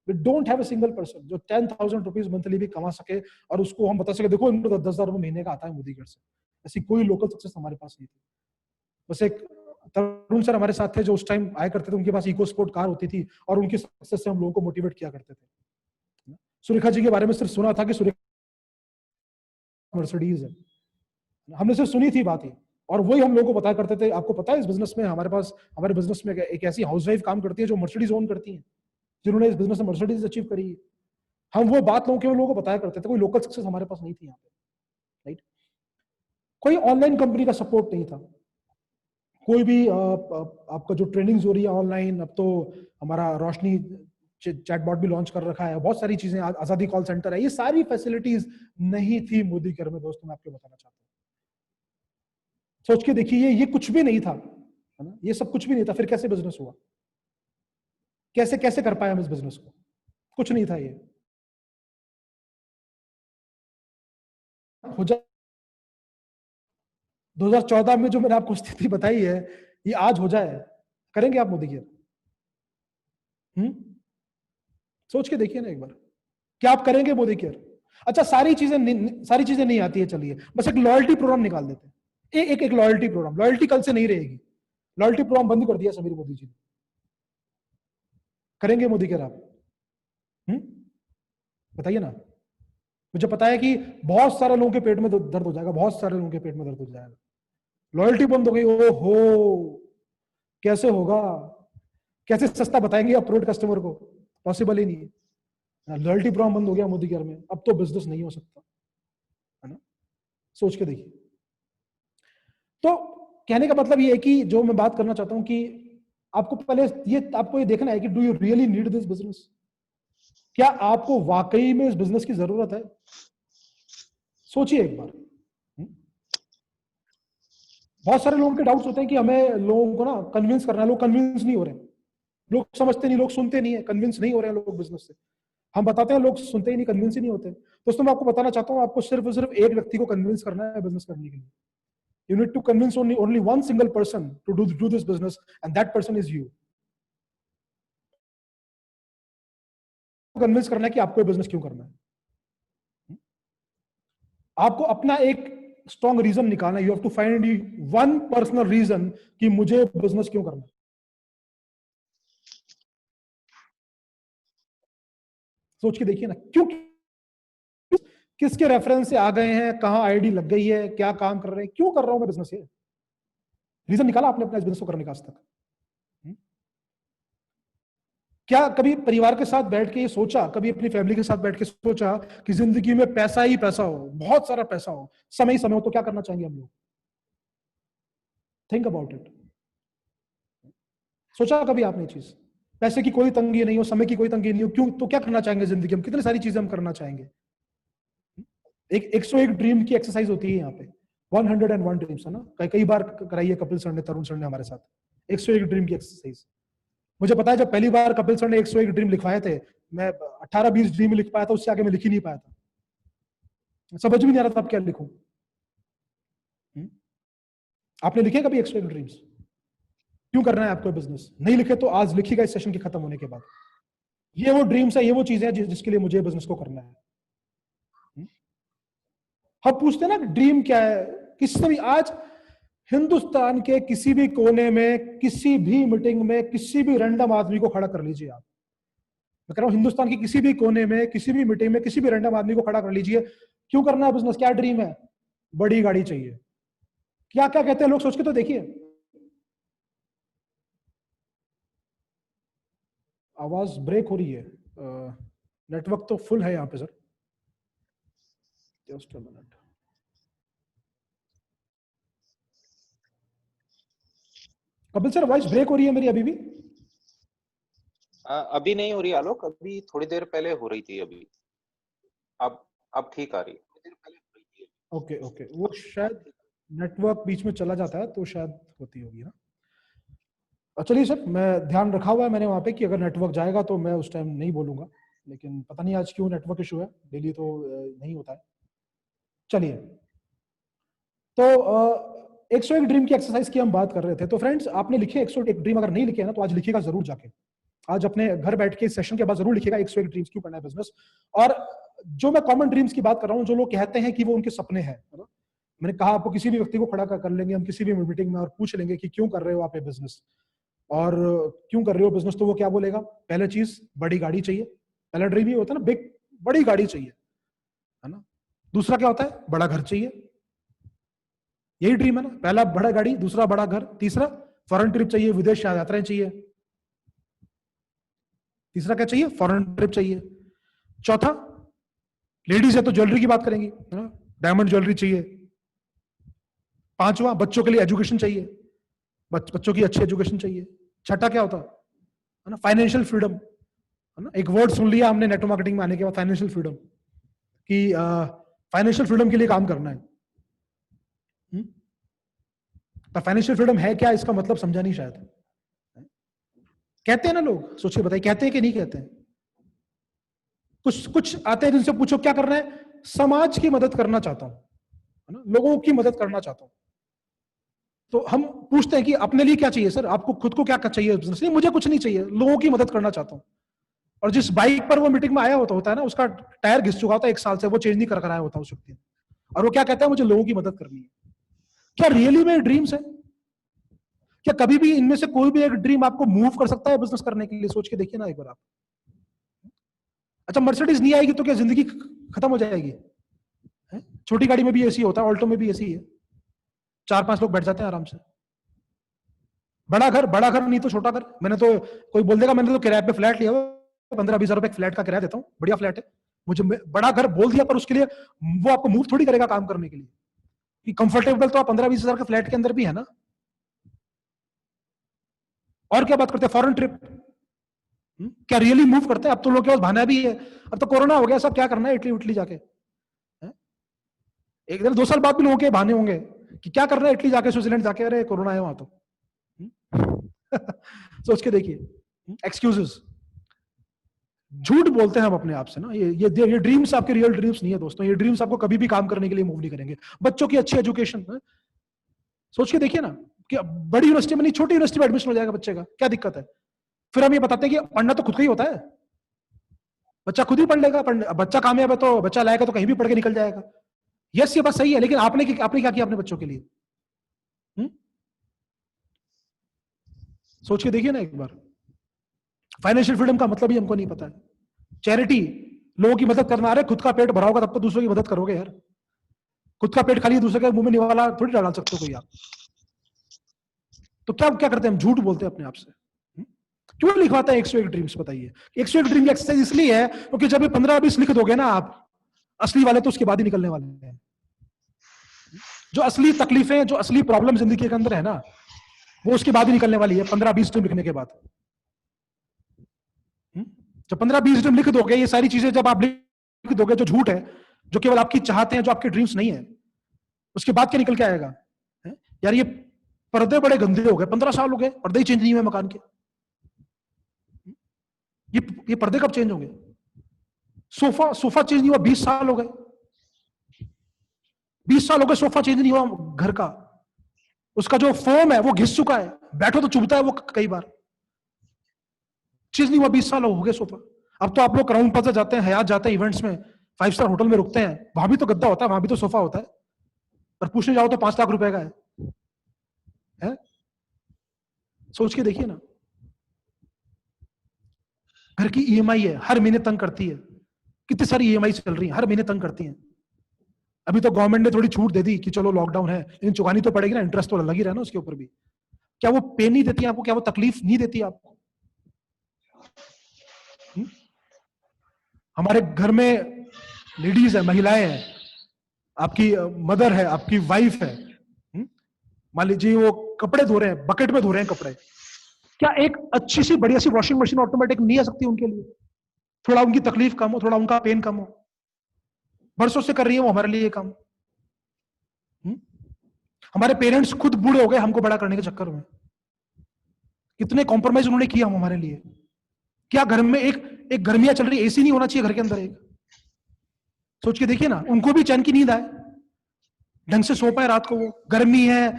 We don't have a single person जो 10,000 रुपीज मंथली भी कमा सके और उसको हम बता सके देखो इनको 10,000 रुपए महीने का आता है मोदी केयर से। ऐसी कोई लोकल सक्सेस हमारे पास नहीं थी। बस एक तरुण सर हमारे साथ थे जो उस टाइम आया करते थे, उनके पास इको स्पोर्ट कार होती थी और उनकी सक्सेस से हम लोगों को मोटिवेट किया करते थे। सुरेखा जी के बारे में सिर्फ सुना था कि सुरेखा मर्सिडीज है, हमने सिर्फ सुनी थी बात ही, और वही हम लोगों को बताया करते थे। आपको पता है इस बिजनेस में हमारे बिजनेस में एक ऐसी हाउसवाइफ काम करती है जो मर्सिडीज ओन करती है, जिन्होंने इस बिजनेस में मर्सिडीज अचीव करी है। हम वो बात लोगों को बताया करते थे, कोई लोकल सक्सेस हमारे पास नहीं थी यहाँ पे, राइट। कोई ऑनलाइन कंपनी का सपोर्ट नहीं था, कोई भी आपका जो ट्रेनिंग्स हो रही है ऑनलाइन, अब तो हमारा रोशनी चैटबॉट भी लॉन्च कर रखा है, बहुत सारी चीजें, आजादी कॉल सेंटर है, ये सारी फैसिलिटीज नहीं थी मोदी केयर में। दोस्तों मैं आपको बताना चाहता हूँ, सोच के देखिए ये कुछ भी नहीं था, है ना, ये सब कुछ भी नहीं था, फिर कैसे बिजनेस हुआ, कैसे कैसे कर पाए हम इस बिजनेस को, कुछ नहीं था ये। हो जाए 2014 में जो मैंने आपको स्थिति बताई है ये आज हो जाए, करेंगे आप मोदी केयर? सोच के देखिए ना एक बार, क्या आप करेंगे मोदी केयर? अच्छा सारी चीजें नहीं आती है, चलिए बस एक लॉयल्टी प्रोग्राम निकाल देते हैं, एक लॉयल्टी प्रोग्राम। लॉयल्टी कल से नहीं रहेगी, लॉयल्टी प्रोग्राम बंद कर दिया समीर मोदी जी ने। करेंगे मोदी केयर आप? बताइए ना। मुझे पता है कि बहुत सारे लोगों के पेट में दर्द हो जाएगा, बहुत सारे लोगों के पेट में दर्द हो जाएगा। लॉयल्टी बंद हो गई, ओहो कैसे होगा, कैसे सस्ता बताएंगे अप्रूव्ड कस्टमर को, पॉसिबल ही नहीं है। लॉयल्टी प्रोग्राम बंद हो गया मोदी केयर में, अब तो बिजनेस नहीं हो सकता, है ना। सोच के देखिए। तो कहने का मतलब ये है कि जो मैं बात करना चाहता हूं कि आपको ये देखना है कि do you really need this business, क्या आपको वाकई में इस बिजनेस की जरूरत है? सोचिए एक बार। बहुत सारे लोगों के डाउट्स होते हैं कि हमें लोगों को ना कन्विंस करना है, लोग कन्विंस नहीं हो रहे, लोग समझते नहीं, लोग सुनते नहीं है, कन्विंस नहीं हो रहे हैं लोग बिजनेस से। हम बताते हैं, लोग सुनते ही नहीं, कन्विंस ही नहीं होते। दोस्तों मैं आपको बताना चाहता हूं, आपको सिर्फ और सिर्फ एक व्यक्ति को कन्विंस करना है बिजनेस करने के लिए। You need to convince only one single person to do this business, and that person is you. Convince करना है कि आपको बिजनेस क्यों करना है। आपको अपना एक स्ट्रॉन्ग रीजन निकालना है। You have to find one personal reason कि मुझे बिजनेस क्यों करना है। सोच के देखिए ना, क्यों, किसके रेफरेंस से आ गए हैं, कहां आईडी लग गई है, क्या काम कर रहे हैं, क्यों कर रहा हूं मैं बिजनेस, ये रीजन निकाला आपने अपने बिजनेस को करने का आज तक? क्या कभी परिवार के साथ बैठ के ये सोचा, कभी अपनी फैमिली के साथ बैठ के सोचा कि जिंदगी में पैसा ही पैसा हो, बहुत सारा पैसा हो, समय ही समय हो, तो क्या करना चाहेंगे हम लोग? Think about it. सोचा कभी आपने चीज? पैसे की कोई तंगी नहीं हो, समय की कोई तंगी नहीं हो, क्यों, तो क्या करना चाहेंगे जिंदगी में? कितनी सारी चीजें हम करना चाहेंगे। एक 101 ड्रीम की एक्सरसाइज होती है यहाँ पे, 101 ड्रीम्स, है ना, कई बार कराई है कपिल सर ने, तरुण सर ने हमारे साथ 101 ड्रीम की एक्सरसाइज। मुझे पता है जब पहली बार कपिल सर ने 101 ड्रीम लिखवाए थे, मैं 18-20 ड्रीम लिख पाया था, उससे आगे मैं लिख ही नहीं पाया था, समझ भी नहीं आ रहा था अब क्या लिखूं। आपने लिखे कभी 101 ड्रीम्स? क्यों करना है आपको बिजनेस? नहीं लिखे तो आज लिखिएगा इस सेशन के खत्म होने के बाद। ये वो ड्रीम्स है, ये वो चीजें हैं जिसके लिए मुझे बिजनेस को करना है। हम पूछते हैं ना ड्रीम क्या है, किसी भी आज हिंदुस्तान के किसी भी कोने में, किसी भी मीटिंग में, किसी भी रैंडम आदमी को खड़ा कर लीजिए आप। मैं कह रहा हूं हिंदुस्तान के किसी भी कोने में, किसी भी मीटिंग में, किसी भी रैंडम आदमी को खड़ा कर लीजिए, क्यों करना है बिजनेस, क्या ड्रीम है? बड़ी गाड़ी चाहिए। क्या क्या कहते हैं लोग, सोच के तो देखिए। आवाज ब्रेक हो रही है, नेटवर्क तो फुल है यहाँ पे sir. Just a minute. Kapil sir voice break हो रही है मेरी अभी भी? अभी नहीं हो रही आलोक, अभी थोड़ी देर पहले हो रही थी, अभी अब ठीक आ रही है। ओके ओके, वो शायद नेटवर्क बीच में चला जाता है तो शायद होती होगी ना। चलिए सर, मैं ध्यान रखा हुआ है मैंने वहां पे कि अगर नेटवर्क जाएगा तो मैं उस टाइम नहीं बोलूंगा, लेकिन पता नहीं आज क्यों नेटवर्क इशू है, डेली तो नहीं होता है। चलिए, तो 101 ड्रीम की एक्सरसाइज की हम बात कर रहे थे। तो फ्रेंड्स, आपने लिखे 101 ड्रीम, अगर नहीं लिखे ना तो आज लिखिएगा जरूर जाके। आज अपने घर बैठ के सेशन के बाद जरूर लिखिएगा 101 ड्रीम्स क्यों करना है बिजनेस। और जो मैं कॉमन ड्रीम्स की बात कर रहा हूँ, जो लोग कहते हैं कि वो उनके सपने हैं, मैंने कहा आपको किसी भी व्यक्ति को खड़ा कर लेंगे हम किसी भी मीटिंग में और पूछ लेंगे कि क्यों कर रहे हो आप ये बिजनेस और क्यों कर रहे हो बिजनेस, तो वो क्या बोलेगा? पहले चीज, बड़ी गाड़ी चाहिए। पहला ड्रीम ही होता है ना, बिग, बड़ी गाड़ी चाहिए, है ना। दूसरा क्या होता है? बड़ा घर चाहिए। यही ड्रीम है ना, पहला बड़ा गाड़ी, दूसरा बड़ा घर, तीसरा फॉरेन ट्रिप चाहिए, विदेश यात्राएं चाहिए। तीसरा क्या चाहिए? फॉरेन ट्रिप चाहिए। चौथा, लेडीज है तो ज्वेलरी की बात करेंगी, डायमंड ज्वेलरी चाहिए। पांचवा, बच्चों के लिए एजुकेशन चाहिए, बच्चों की अच्छी एजुकेशन चाहिए। छठा क्या होता है ना? फाइनेंशियल फ्रीडम, है ना। एक वर्ड सुन लिया हमने नेटवर्क मार्केटिंग में आने के बाद, फाइनेंशियल फ्रीडम, कि फाइनेंशियल फ्रीडम के लिए काम करना है। तो फाइनेंशियल फ्रीडम है क्या, इसका मतलब समझा नहीं शायद। कहते हैं ना लोग, सोचिए बताइए, कहते हैं कि नहीं कहते हैं? कुछ कुछ आते हैं जिनसे पूछो क्या करना है, समाज की मदद करना चाहता हूं, है ना, लोगों की मदद करना चाहता हूं। तो हम पूछते हैं कि अपने लिए क्या चाहिए सर, आपको खुद को क्या चाहिए बिजनेस? नहीं, मुझे कुछ नहीं चाहिए, लोगों की मदद करना चाहता हूं। और जिस बाइक पर वो मीटिंग में आया होता है ना, उसका टायर घिस चुका होता है 1 साल से, वो चेंज नहीं कर आया होता उस व्यक्ति ने, और वो क्या कहता है, मुझे लोगों की मदद करनी है। क्या रियली में ड्रीम्स है? क्या कभी भी इनमें से कोई भी एक ड्रीम आपको मूव कर सकता है बिजनेस करने के लिए? सोच के देखिए ना एक बार आप। अच्छा, मर्सिडीज नहीं आएगी तो क्या जिंदगी खत्म हो जाएगी? छोटी गाड़ी में भी एसी होता है, ऑल्टो में भी एसी है, 4-5 लोग बैठ जाते हैं आराम से। बड़ा घर नहीं तो छोटा घर। मैंने तो, कोई बोल देगा मैंने तो किराए पे फ्लैट लिया हुआ, 15-20 हजार रुपए फ्लैट का किराया देता हूँ, बढ़िया फ्लैट है, मुझे बड़ा घर बोल दिया, पर उसके लिए वो आपको मूव थोड़ी करेगा काम करने के लिए। कि कंफर्टेबल तो आप 15-20 हजार के फ्लैट के अंदर भी है ना। और क्या बात करते हैं? फॉरेन ट्रिप, क्या रियली मूव करते हैं? अब तो लोग के पास बहाना भी है, अब तो कोरोना हो गया, सब क्या करना है इटली उटली जाके। एक दिन 2 साल बाद भी लोगों के बहाने होंगे कि क्या करना है इटली जाके, स्विट्जरलैंड जाके, अरे कोरोना है वहां तो। सोच के देखिए, एक्सक्यूजेस, झूठ बोलते हैं हम अपने आप से ना। ये ड्रीम्स आपके रियल ड्रीम्स नहीं है दोस्तों। ये ड्रीम्स आपको कभी भी काम करने के लिए मूव नहीं करेंगे। बच्चों की अच्छी एजुकेशन, सोच के देखिए ना, कि बड़ी यूनिवर्सिटी में नहीं, छोटी यूनिवर्सिटी में एडमिशन हो जाएगा बच्चे का, क्या दिक्कत है? फिर हम ये बताते हैं कि पढ़ना तो खुद का ही होता है, बच्चा खुद ही पढ़ लेगा। बच्चा कामयाब है तो, बच्चा लाएगा तो कहीं भी पढ़ के निकल जाएगा। यस, ये बात सही है, लेकिन आपने क्या किया अपने बच्चों के लिए? सोच के देखिए ना एक बार। फाइनेंशियल फ्रीडम का मतलब ही हमको नहीं पता है। चैरिटी, लोगों की मदद करना। अरे खुद का पेट भरा होगा तब तो दूसरों की मदद करोगे यार। खुद का पेट खाली दूसरे के मुंह में निवाला थोड़ी डाल सकते हो कोई आप। तो क्या क्या करते हैं हम? झूठ बोलते हैं अपने आप से। क्यों लिखवाते हैं 101 ड्रीम्स? बताइए। 101 ड्रीम की एक्सरसाइज इसलिए है क्योंकि जब ये 15-20 लिख दोगे ना आप, असली वाले तो उसके बाद ही निकलने वाले हैं। जो असली तकलीफें, जो असली प्रॉब्लम जिंदगी के अंदर है ना, वो उसके बाद ही निकलने वाली है, 15-20 ड्रीम लिखने के बाद। जब 15-20 ड्रीम लिख दोगे, ये सारी चीजें जब आप लिख दोगे जो झूठ है, जो केवल आपकी चाहते हैं, जो आपके ड्रीम्स नहीं है, उसके बाद क्या निकल के आएगा? यार ये पर्दे बड़े गंदे हो गए, 15 साल हो गए पर्दे ही चेंज नहीं हुए मकान के। ये पर्दे कब चेंज होंगे? सोफा चेंज नहीं हुआ 20 साल हो गए। 20 साल हो गए सोफा चेंज नहीं हुआ घर का। उसका जो फोम है वो घिस चुका है, बैठो तो चुभता है वो कई बार। चेंज नहीं हुआ, 20 साल हो गए सोफा। अब तो आप लोग क्राउन प्लाजा जाते हैं, हयात जाते हैं, इवेंट्स में 5 स्टार होटल में रुकते हैं, वहां भी तो गद्दा होता है, वहां भी तो सोफा होता है, पर पूछने जाओ तो 5 लाख रुपए का है? सोच के देखिए ना। घर की ईएमआई है, हर महीने तंग करती है। कितनी सारी ईएमआई चल रही है, हर महीने तंग करती हैं। अभी तो गवर्नमेंट ने थोड़ी छूट दे दी कि चलो लॉकडाउन है, लेकिन चुकानी तो पड़ेगी ना, इंटरेस्ट तो लग ही रहा है ना उसके ऊपर भी। क्या वो पेन नहीं देती आपको? क्या वो तकलीफ नहीं देती आपको? हमारे घर में लेडीज है, महिलाएं हैं, आपकी मदर है, आपकी वाइफ है, मान लीजिए वो कपड़े धो रहे हैं, बकेट में धो रहे हैं कपड़े, क्या एक अच्छी सी बढ़िया सी वॉशिंग मशीन ऑटोमेटिक नहीं आ सकती उनके लिए? थोड़ा उनकी तकलीफ कम हो, थोड़ा उनका पेन कम हो। बरसों से कर रही है वो हमारे लिए ये काम। हमारे पेरेंट्स खुद बूढ़े हो गए हमको बड़ा करने के चक्कर में। कितने कॉम्प्रोमाइज उन्होंने किया हमारे लिए। क्या घर में एक गर्मियां चल रही, एसी नहीं होना चाहिए घर के अंदर एक? सोच के देखिए ना, उनको भी चैन की नींद आए, ढंग से सो पाए रात को। वो गर्मी है,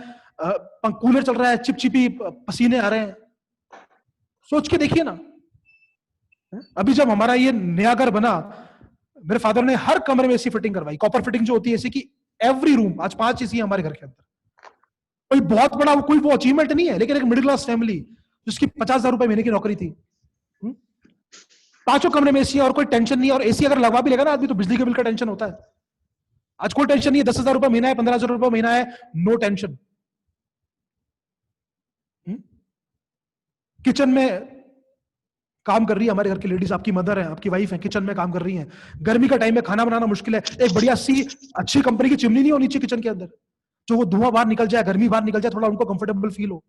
कूलर चल रहा है, चिपचिपी पसीने आ रहे हैं। सोच के देखिए ना, अभी जब हमारा ये नया घर बना, मेरे फादर ने हर कमरे में एसी फिटिंग करवाई, कॉपर फिटिंग जो होती है एसी की, एवरी रूम। आज 5 एसी है हमारे घर के अंदर। कोई बहुत बड़ा कोई वो अचीवमेंट नहीं है, लेकिन एक मिडिल क्लास फैमिली जिसकी 50,000 रुपए महीने की नौकरी थी, 5 कमरे में एसी है और कोई टेंशन नहीं है। और एसी अगर लगवा भी लेगा ना आदमी तो बिजली के बिल का टेंशन होता है। आज कोई टेंशन नहीं है, 10,000 रुपए महीना है, 15,000 रुपए महीना है, नो टेंशन। किचन में काम कर रही है हमारे घर की लेडीज, आपकी मदर है, आपकी वाइफ है, किचन में काम कर रही है। गर्मी का टाइम में खाना बनाना मुश्किल है, एक बढ़िया सी अच्छी कंपनी की चिमनी नहीं होनी चाहिए किचन के अंदर, जो वो धुआं बाहर निकल जाए, गर्मी बाहर निकल जाए, थोड़ा उनको कंफर्टेबल फील हो।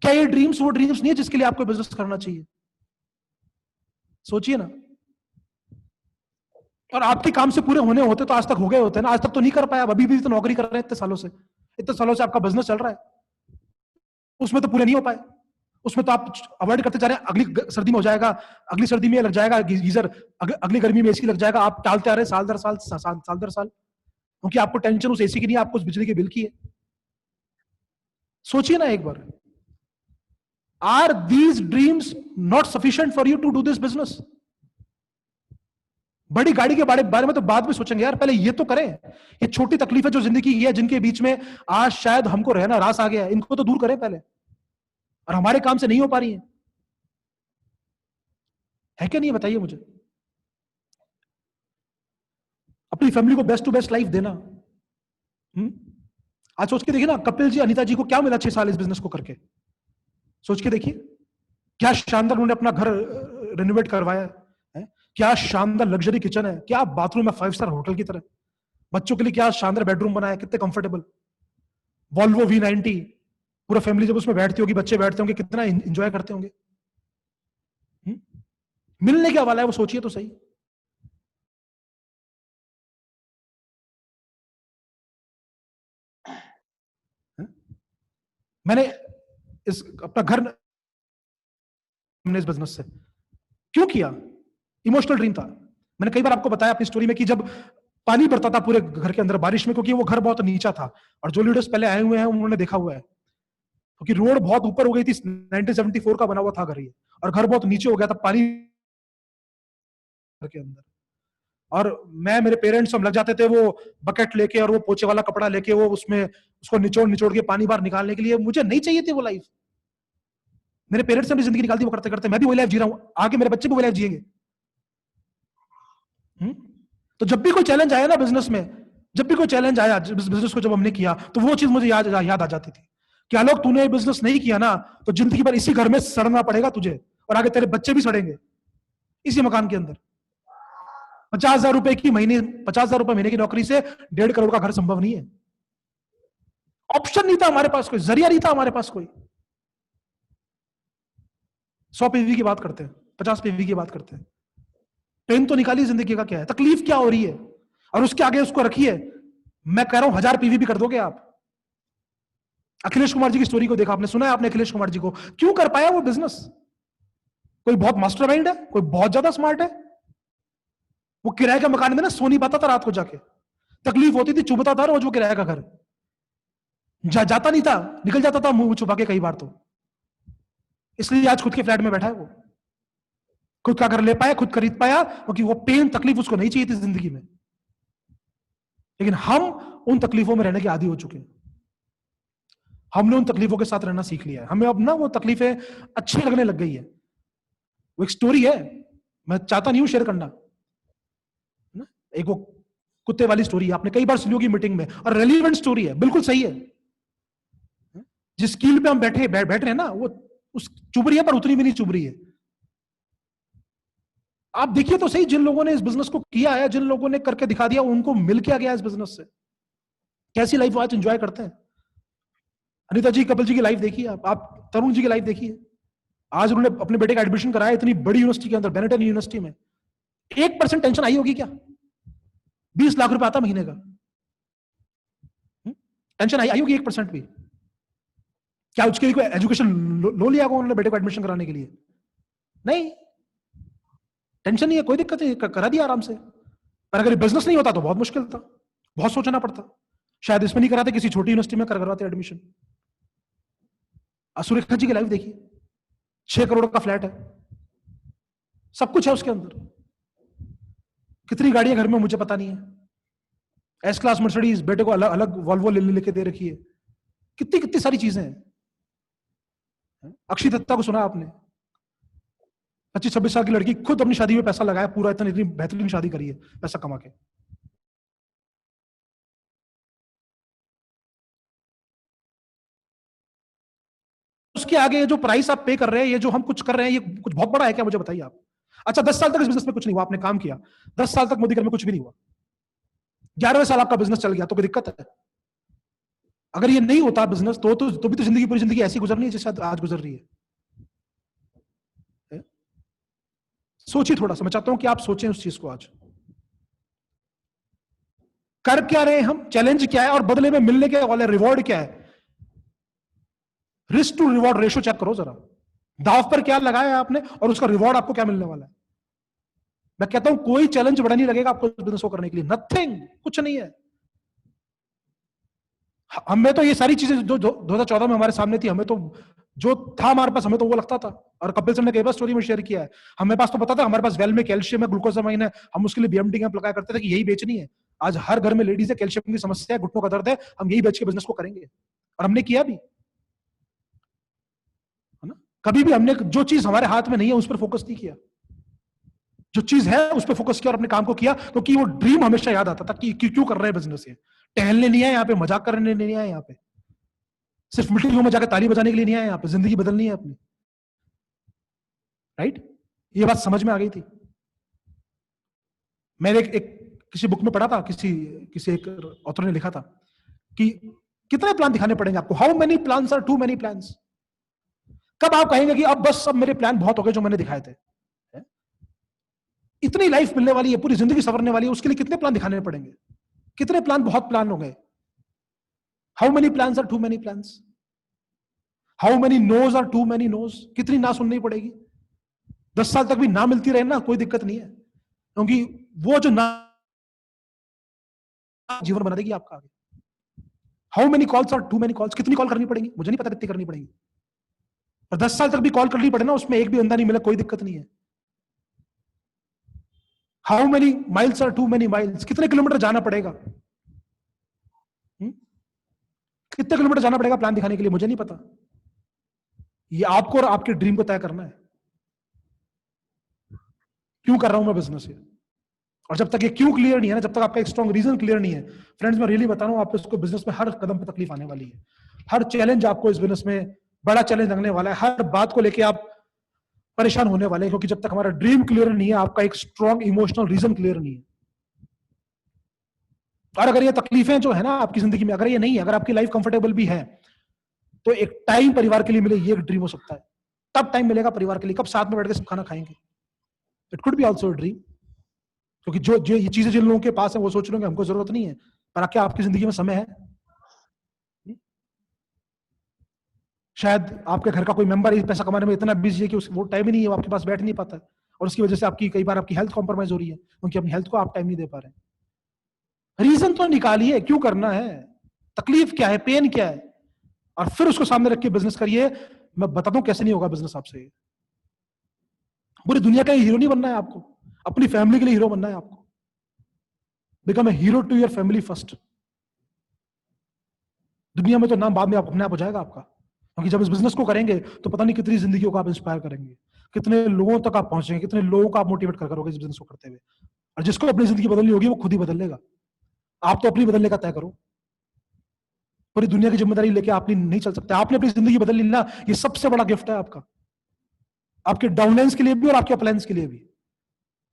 क्या ये ड्रीम्स वो ड्रीम्स नहीं है जिसके लिए आपको बिजनेस करना चाहिए? सोचिए ना। और आपके काम से पूरे होने होते तो आज तक हो गए होते ना, आज तक तो नहीं कर पाया। अभी भी तो नौकरी कर रहे हैं इतने सालों से आपका बिजनेस चल रहा है, उसमें तो पूरे नहीं हो पाए। उसमें तो आप अवॉइड करते जा रहे हैं, अगली सर्दी में हो जाएगा, अगली सर्दी में लग जाएगा गीजर, अगली गर्मी में एसी लग जाएगा, आप टालते आ रहे हैं साल दर साल, साल दर साल, क्योंकि आपको टेंशन उस एसी की नहीं है, आपको उस बिजली के बिल की है। सोचिए ना एक बार, are these dreams not sufficient for you to do this business? बड़ी गाड़ी के बारे में तो बाद में सोचेंगे यार, पहले ये तो करें। ये छोटी तकलीफें जो जिंदगी की है, जिनके बीच में आज शायद हमको रहना रास आ गया है, इनको तो दूर करें पहले, और हमारे काम से नहीं हो पा रही है क्या नहीं? बताइए मुझे। अपनी फैमिली को बेस्ट टू बेस्ट लाइफ देना। आज सोच के देखिए ना, कपिल जी, अनीता जी को क्या मिला 6 साल इस बिजनेस को करके? सोच के देखिए, क्या शानदार उन्होंने अपना घर रेनोवेट करवाया है, क्या शानदार लग्जरी किचन है, क्या बाथरूम है 5 स्टार होटल की तरह, बच्चों के लिए क्या शानदार बेडरूम बनाया, कितने कंफर्टेबल, वॉल्वो V90, पूरा फैमिली जब उसमें बैठती होगी, बच्चे बैठते होंगे, कितना एंजॉय करते होंगे। मिलने क्या वाला है वो सोचिए तो सही। मैंने इस अपना घर इस बिजनेस से क्यों किया? इमोशनल ड्रीम था। मैंने कई बार आपको बताया अपनी स्टोरी में कि जब पानी पड़ता था पूरे घर के अंदर बारिश में, क्योंकि वो घर बहुत नीचा था, और जो लीडर्स पहले आए हुए हैं उन्होंने देखा हुआ है, क्योंकि रोड बहुत ऊपर हो गई थी, 1974 का बना हुआ था घर ये, और घर बहुत नीचे हो गया था पानी घर के अंदर। और मैं, मेरे पेरेंट्स हम लग जाते थे वो बकेट लेके और वो पोछे वाला कपड़ा लेके, वो उसमें उसको निचोड़ निचोड़ के पानी बाहर निकालने के लिए। मुझे नहीं चाहिए थी वो लाइफ। मेरे पेरेंट्स ने भी जिंदगी निकाल दी वो करते करते, मैं भी वही लाइफ जी रहा हूं, आगे मेरे बच्चे भी वही लाइफ जिएंगे। तो जब भी कोई चैलेंज आया ना बिजनेस में, जब भी कोई चैलेंज आया बिजनेस को जब हमने किया, तो वो चीज मुझे याद आ जाती थी कि आलोक, तूने बिजनेस नहीं किया ना तो जिंदगी भर इसी घर में सड़ना पड़ेगा तुझे, और आगे तेरे बच्चे भी सड़ेंगे इसी मकान के अंदर। 50,000 रुपए की महीने, 50,000 रुपए महीने की नौकरी से 1.5 करोड़ का घर संभव नहीं है। ऑप्शन नहीं था हमारे पास, कोई जरिया नहीं था हमारे पास कोई। 100 पीवी की बात करते हैं, 50 पीवी की बात करते हैं, पेन तो निकाली जिंदगी का क्या है, तकलीफ क्या हो रही है, और उसके आगे उसको रखिए। मैं कह रहा हूं 1000 पीवी भी कर दोगे आप। अखिलेश कुमार जी की स्टोरी को देखा आपने, सुना है आपने अखिलेश कुमार जी को? क्यों कर पाया वो बिजनेस? कोई बहुत मास्टरमाइंड है, कोई बहुत ज्यादा स्मार्ट है? वो किराए के मकान में ना सो नहीं पाता था रात को जाके, तकलीफ होती थी, चुभता था रोज वो किराए का घर, जाता नहीं था, निकल जाता था मुंह छुपा के कई बार तो। इसलिए आज खुद के फ्लैट में बैठा है वो, खुद का घर ले पाया, खुद खरीद पाया, क्योंकि वो पेन तकलीफ उसको नहीं चाहिए थी जिंदगी में। लेकिन हम उन तकलीफों में रहने के आदी हो चुके हैं, हमने उन तकलीफों के साथ रहना सीख लिया है, हमें अब ना वो तकलीफें अच्छी लगने लग गई है। वो एक स्टोरी है, मैं चाहता नहीं हूं शेयर करना, एक वो कुत्ते वाली स्टोरी आपने कई बार सुनी होगी मीटिंग में, और रेलिवेंट स्टोरी है, बिल्कुल सही है। जिस स्कील पे हम बैठ रहे हैं ना, वो उस चुभ रही है, पर उतनी भी नहीं चुभ रही है। आप देखिए तो सही, जिन लोगों ने इस बिजनेस को किया है, जिन लोगों ने करके दिखा दिया, उनको मिल क्या गया इस बिजनेस से, कैसी लाइफ आज एंजॉय करते हैं। अनीता जी, कपिल जी की लाइफ देखिए, आप तरुण जी की लाइफ देखिए। आज उन्होंने अपने बेटे का एडमिशन कराया इतनी बड़ी यूनिवर्सिटी के अंदर, बेनेटन यूनिवर्सिटी में। 1% टेंशन आई होगी क्या? 20 लाख रुपए आता महीने का, टेंशन आई होगी 1% भी? क्या उसके लिए कोई एजुकेशन लो लिया होगा उन्होंने बेटे को एडमिशन कराने के लिए? नहीं, टेंशन नहीं है, कोई दिक्कत नहीं, करा दिया आराम से। पर अगर बिजनेस नहीं होता तो बहुत मुश्किल था, बहुत सोचना पड़ता। शायद इसमें नहीं कराते, किसी छोटी यूनिवर्सिटी में करवाते एडमिशन। सुरेखा जी की लाइफ देखिए, 6 करोड़ का फ्लैट है, सब कुछ है उसके अंदर। कितनी गाड़ियां घर में मुझे पता नहीं है, एस क्लास मर्सिडीज, बेटे को अलग अलग वॉल्वो लेके दे रखी है, कितनी कितनी सारी चीजें हैं। अक्षय दत्ता को सुना आपने, 25-26 साल की लड़की, खुद अपनी शादी में पैसा लगाया पूरा, इतनी बेहतरीन शादी करी है पैसा कमा के। उसके आगे जो प्राइस आप पे कर रहे हैं, ये जो हम कुछ कर रहे हैं, ये कुछ बहुत बड़ा है क्या, मुझे बताइए आप। अच्छा 10 साल तक इस बिजनेस में कुछ नहीं हुआ, आपने काम किया, 10 साल तक मोदीकर में कुछ भी नहीं हुआ, 11वें साल आपका बिजनेस चल गया, तो कोई दिक्कत है? अगर ये नहीं होता बिजनेस तो भी तो जिंदगी, पूरी जिंदगी ऐसी गुजरनी है जैसे आज गुजर रही है। सोचिए थोड़ा सा, मैं चाहता हूं कि आप सोचें उस चीज को। आज कर क्या रहे हैं हम, चैलेंज क्या है और बदले में मिलने के वाले रिवॉर्ड क्या है। Risk to reward ratio check करो जरा, दाव पर क्या लगाया है आपने और उसका रिवॉर्ड आपको क्या मिलने वाला है। मैं कहता हूं कोई चैलेंज बड़ा नहीं लगेगा आपको इस बिजनेस को करने के लिए, नथिंग, कुछ नहीं है। हमें तो ये सारी चीजें जो 2014 में हमारे सामने थी, हमें तो जो था हमारे पास, हमें तो वो लगता था। और कपिल सर ने कई बार स्टोरी में शेयर किया है, हमें पास तो पता था हमारे पास वेल में कैल्शियम है, ग्लूकोजामाइन है, हम उसके लिए बीएमडी कैंप लगाया करते थे कि यही बेचनी है। आज हर घर में लेडीज है, कैल्शियम की समस्या है, घुटनों का दर्द है, हम यही बेच के बिजनेस को करेंगे, और हमने किया भी, है ना। कभी भी हमने जो चीज हमारे हाथ में नहीं है उस पर फोकस नहीं किया, जो चीज है उस पर फोकस किया और अपने काम को किया, क्योंकि वो ड्रीम हमेशा याद आता था कि क्यों कर रहे हैं बिजनेस। ये टहलने नहीं आए यहाँ पे, मजाक करने नहीं आए यहाँ पे, सिर्फ मीटिंगों में जाकर ताली बजाने के लिए नहीं आए यहाँ पे, जिंदगी बदलनी है अपनी, राइट। ये बात समझ में आ गई थी। मैंने एक किसी बुक में पढ़ा था, किसी एक ऑथर ने लिखा था कि कितने प्लान दिखाने पड़ेंगे आपको, how many plans are too many plans. कब आप कहेंगे कि अब बस, सब मेरे प्लान बहुत हो गए जो मैंने दिखाए थे। इतनी लाइफ मिलने वाली है, पूरी जिंदगी संवरने वाली है, उसके लिए कितने प्लान दिखाने पड़ेंगे, कितने प्लान बहुत प्लान हो गए। How many plans are too many plans, how many noes are too many noes, कितनी ना सुननी पड़ेगी। 10 साल तक भी ना मिलती रहे ना, कोई दिक्कत नहीं है, क्योंकि वो जो ना जीवन बना देगी आपका आगे। How many calls are too many calls, कितनी कॉल करनी पड़ेगी, मुझे नहीं पता कितनी करनी पड़ेगी, पर 10 साल तक भी कॉल करनी पड़े ना, उसमें एक भी बंदा नहीं मिला, कोई दिक्कत नहीं है। How many miles are too many miles, कितने किलोमीटर जाना पड़ेगा, कितने किलोमीटर जाना पड़ेगा प्लान दिखाने के लिए, मुझे नहीं पता। ये आपको और आपके ड्रीम को तय करना है। क्यों कर रहा हूं मैं बिजनेस ये, और जब तक ये क्यों क्लियर नहीं है ना, जब तक आपका एक स्ट्रॉन्ग रीजन क्लियर नहीं है, फ्रेंड्स मैं रियली बता रहा हूं, आपको इसको बिजनेस में हर कदम पर तकलीफ आने वाली है। हर चैलेंज आपको इस बिजनेस में बड़ा चैलेंज लगने वाला है, हर बात को लेके आप परेशान होने वाले हैं, क्योंकि जब तक हमारा ड्रीम क्लियर नहीं है, आपका एक स्ट्रॉन्ग इमोशनल रीजन क्लियर नहीं है। और अगर ये तकलीफें जो है ना आपकी जिंदगी में, अगर ये नहीं है, अगर आपकी लाइफ कंफर्टेबल भी है, तो एक टाइम परिवार के लिए मिले, ये एक ड्रीम हो सकता है। तब टाइम मिलेगा परिवार के लिए, कब साथ में बैठ के सब खाना खाएंगे, it could be also dream. क्योंकि जो ये चीजें जिन लोगों के पास है वो सोच रहे हैं हमको जरूरत नहीं है, पर क्या आपकी जिंदगी में समय है? शायद आपके घर का कोई मेंबर इस पैसा कमाने में इतना बिजी है कि वो टाइम ही नहीं है, वो आपके पास बैठ नहीं पाता है, और उसकी वजह से आपकी कई बार आपकी हेल्थ कॉम्प्रोमाइज हो रही है, क्योंकि अपनी हेल्थ को आप टाइम नहीं दे पा रहे हैं। रीजन तो निकालिए, क्यों करना है, तकलीफ क्या है, पेन क्या है, और फिर उसको सामने रख के बिजनेस करिए। मैं बताता हूं कैसे नहीं होगा बिजनेस आपसे। पूरी दुनिया का हीरो नहीं बनना है आपको, अपनी फैमिली के लिए हीरो बनना है आपको। Become a hero to your family first. दुनिया में तो नाम बाद में आप अपने आप हो जाएगा आपका, क्योंकि जब इस बिजनेस को करेंगे तो पता नहीं कितनी जिंदगियों को आप इंस्पायर करेंगे, कितने लोगों तक आप पहुंचेंगे, कितने लोगों को आप मोटिवेट करोगे इस बिजनेस को करते हुए। और जिसको अपनी जिंदगी बदलनी होगी वो खुद ही बदल लेगा, आप तो अपनी बदलने का तय करो। पूरी दुनिया की जिम्मेदारी लेके आप नहीं चल सकते, आपने अपनी जिंदगी बदल ली ना, ये सबसे बड़ा गिफ्ट है आपका, आपके डाउनलाइंस के लिए भी और आपके अपलाइंस के लिए भी।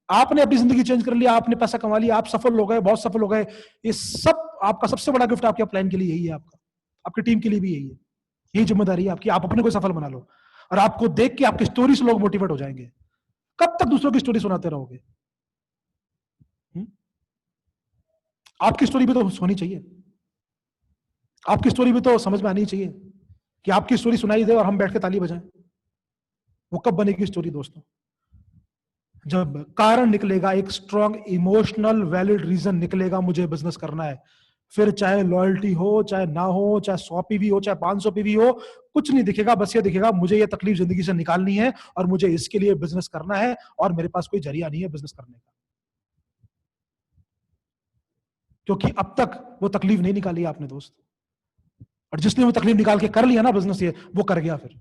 आपने अपनी जिंदगी चेंज कर लिया, आपने पैसा कमा लिया, आप सफल हो गए, बहुत सफल हो गए, ये सब आपका सबसे बड़ा गिफ्ट आपके अपलाइन के लिए यही है, आपका आपकी टीम के लिए भी यही है, यही जिम्मेदारी है आपकी। आप अपने को सफल बना लो, और आपको देख के आपकी स्टोरी से लोग मोटिवेट हो जाएंगे। कब तक दूसरों की स्टोरी सुनाते रहोगे? आपकी स्टोरी भी तो होनी चाहिए, आपकी स्टोरी भी तो समझ में आनी चाहिए कि आपकी स्टोरी सुनाई दे और हम बैठ के ताली बजाएं। वो कब बनेगी स्टोरी दोस्तों? जब कारण निकलेगा, एक स्ट्रॉन्ग इमोशनल वैलिड रीजन निकलेगा मुझे बिजनेस करना है, फिर चाहे लॉयल्टी हो, चाहे ना हो, चाहे 100 पीवी हो, चाहे 500 पीवी हो, कुछ नहीं दिखेगा। बस ये दिखेगा मुझे ये तकलीफ जिंदगी से निकालनी है और मुझे इसके लिए बिजनेस करना है और मेरे पास कोई जरिया नहीं है बिजनेस करने का, क्योंकि अब तक वो तकलीफ नहीं निकाली आपने दोस्त। और जिसने वो तकलीफ निकाल के कर लिया ना बिजनेस, ये वो कर गया फिर।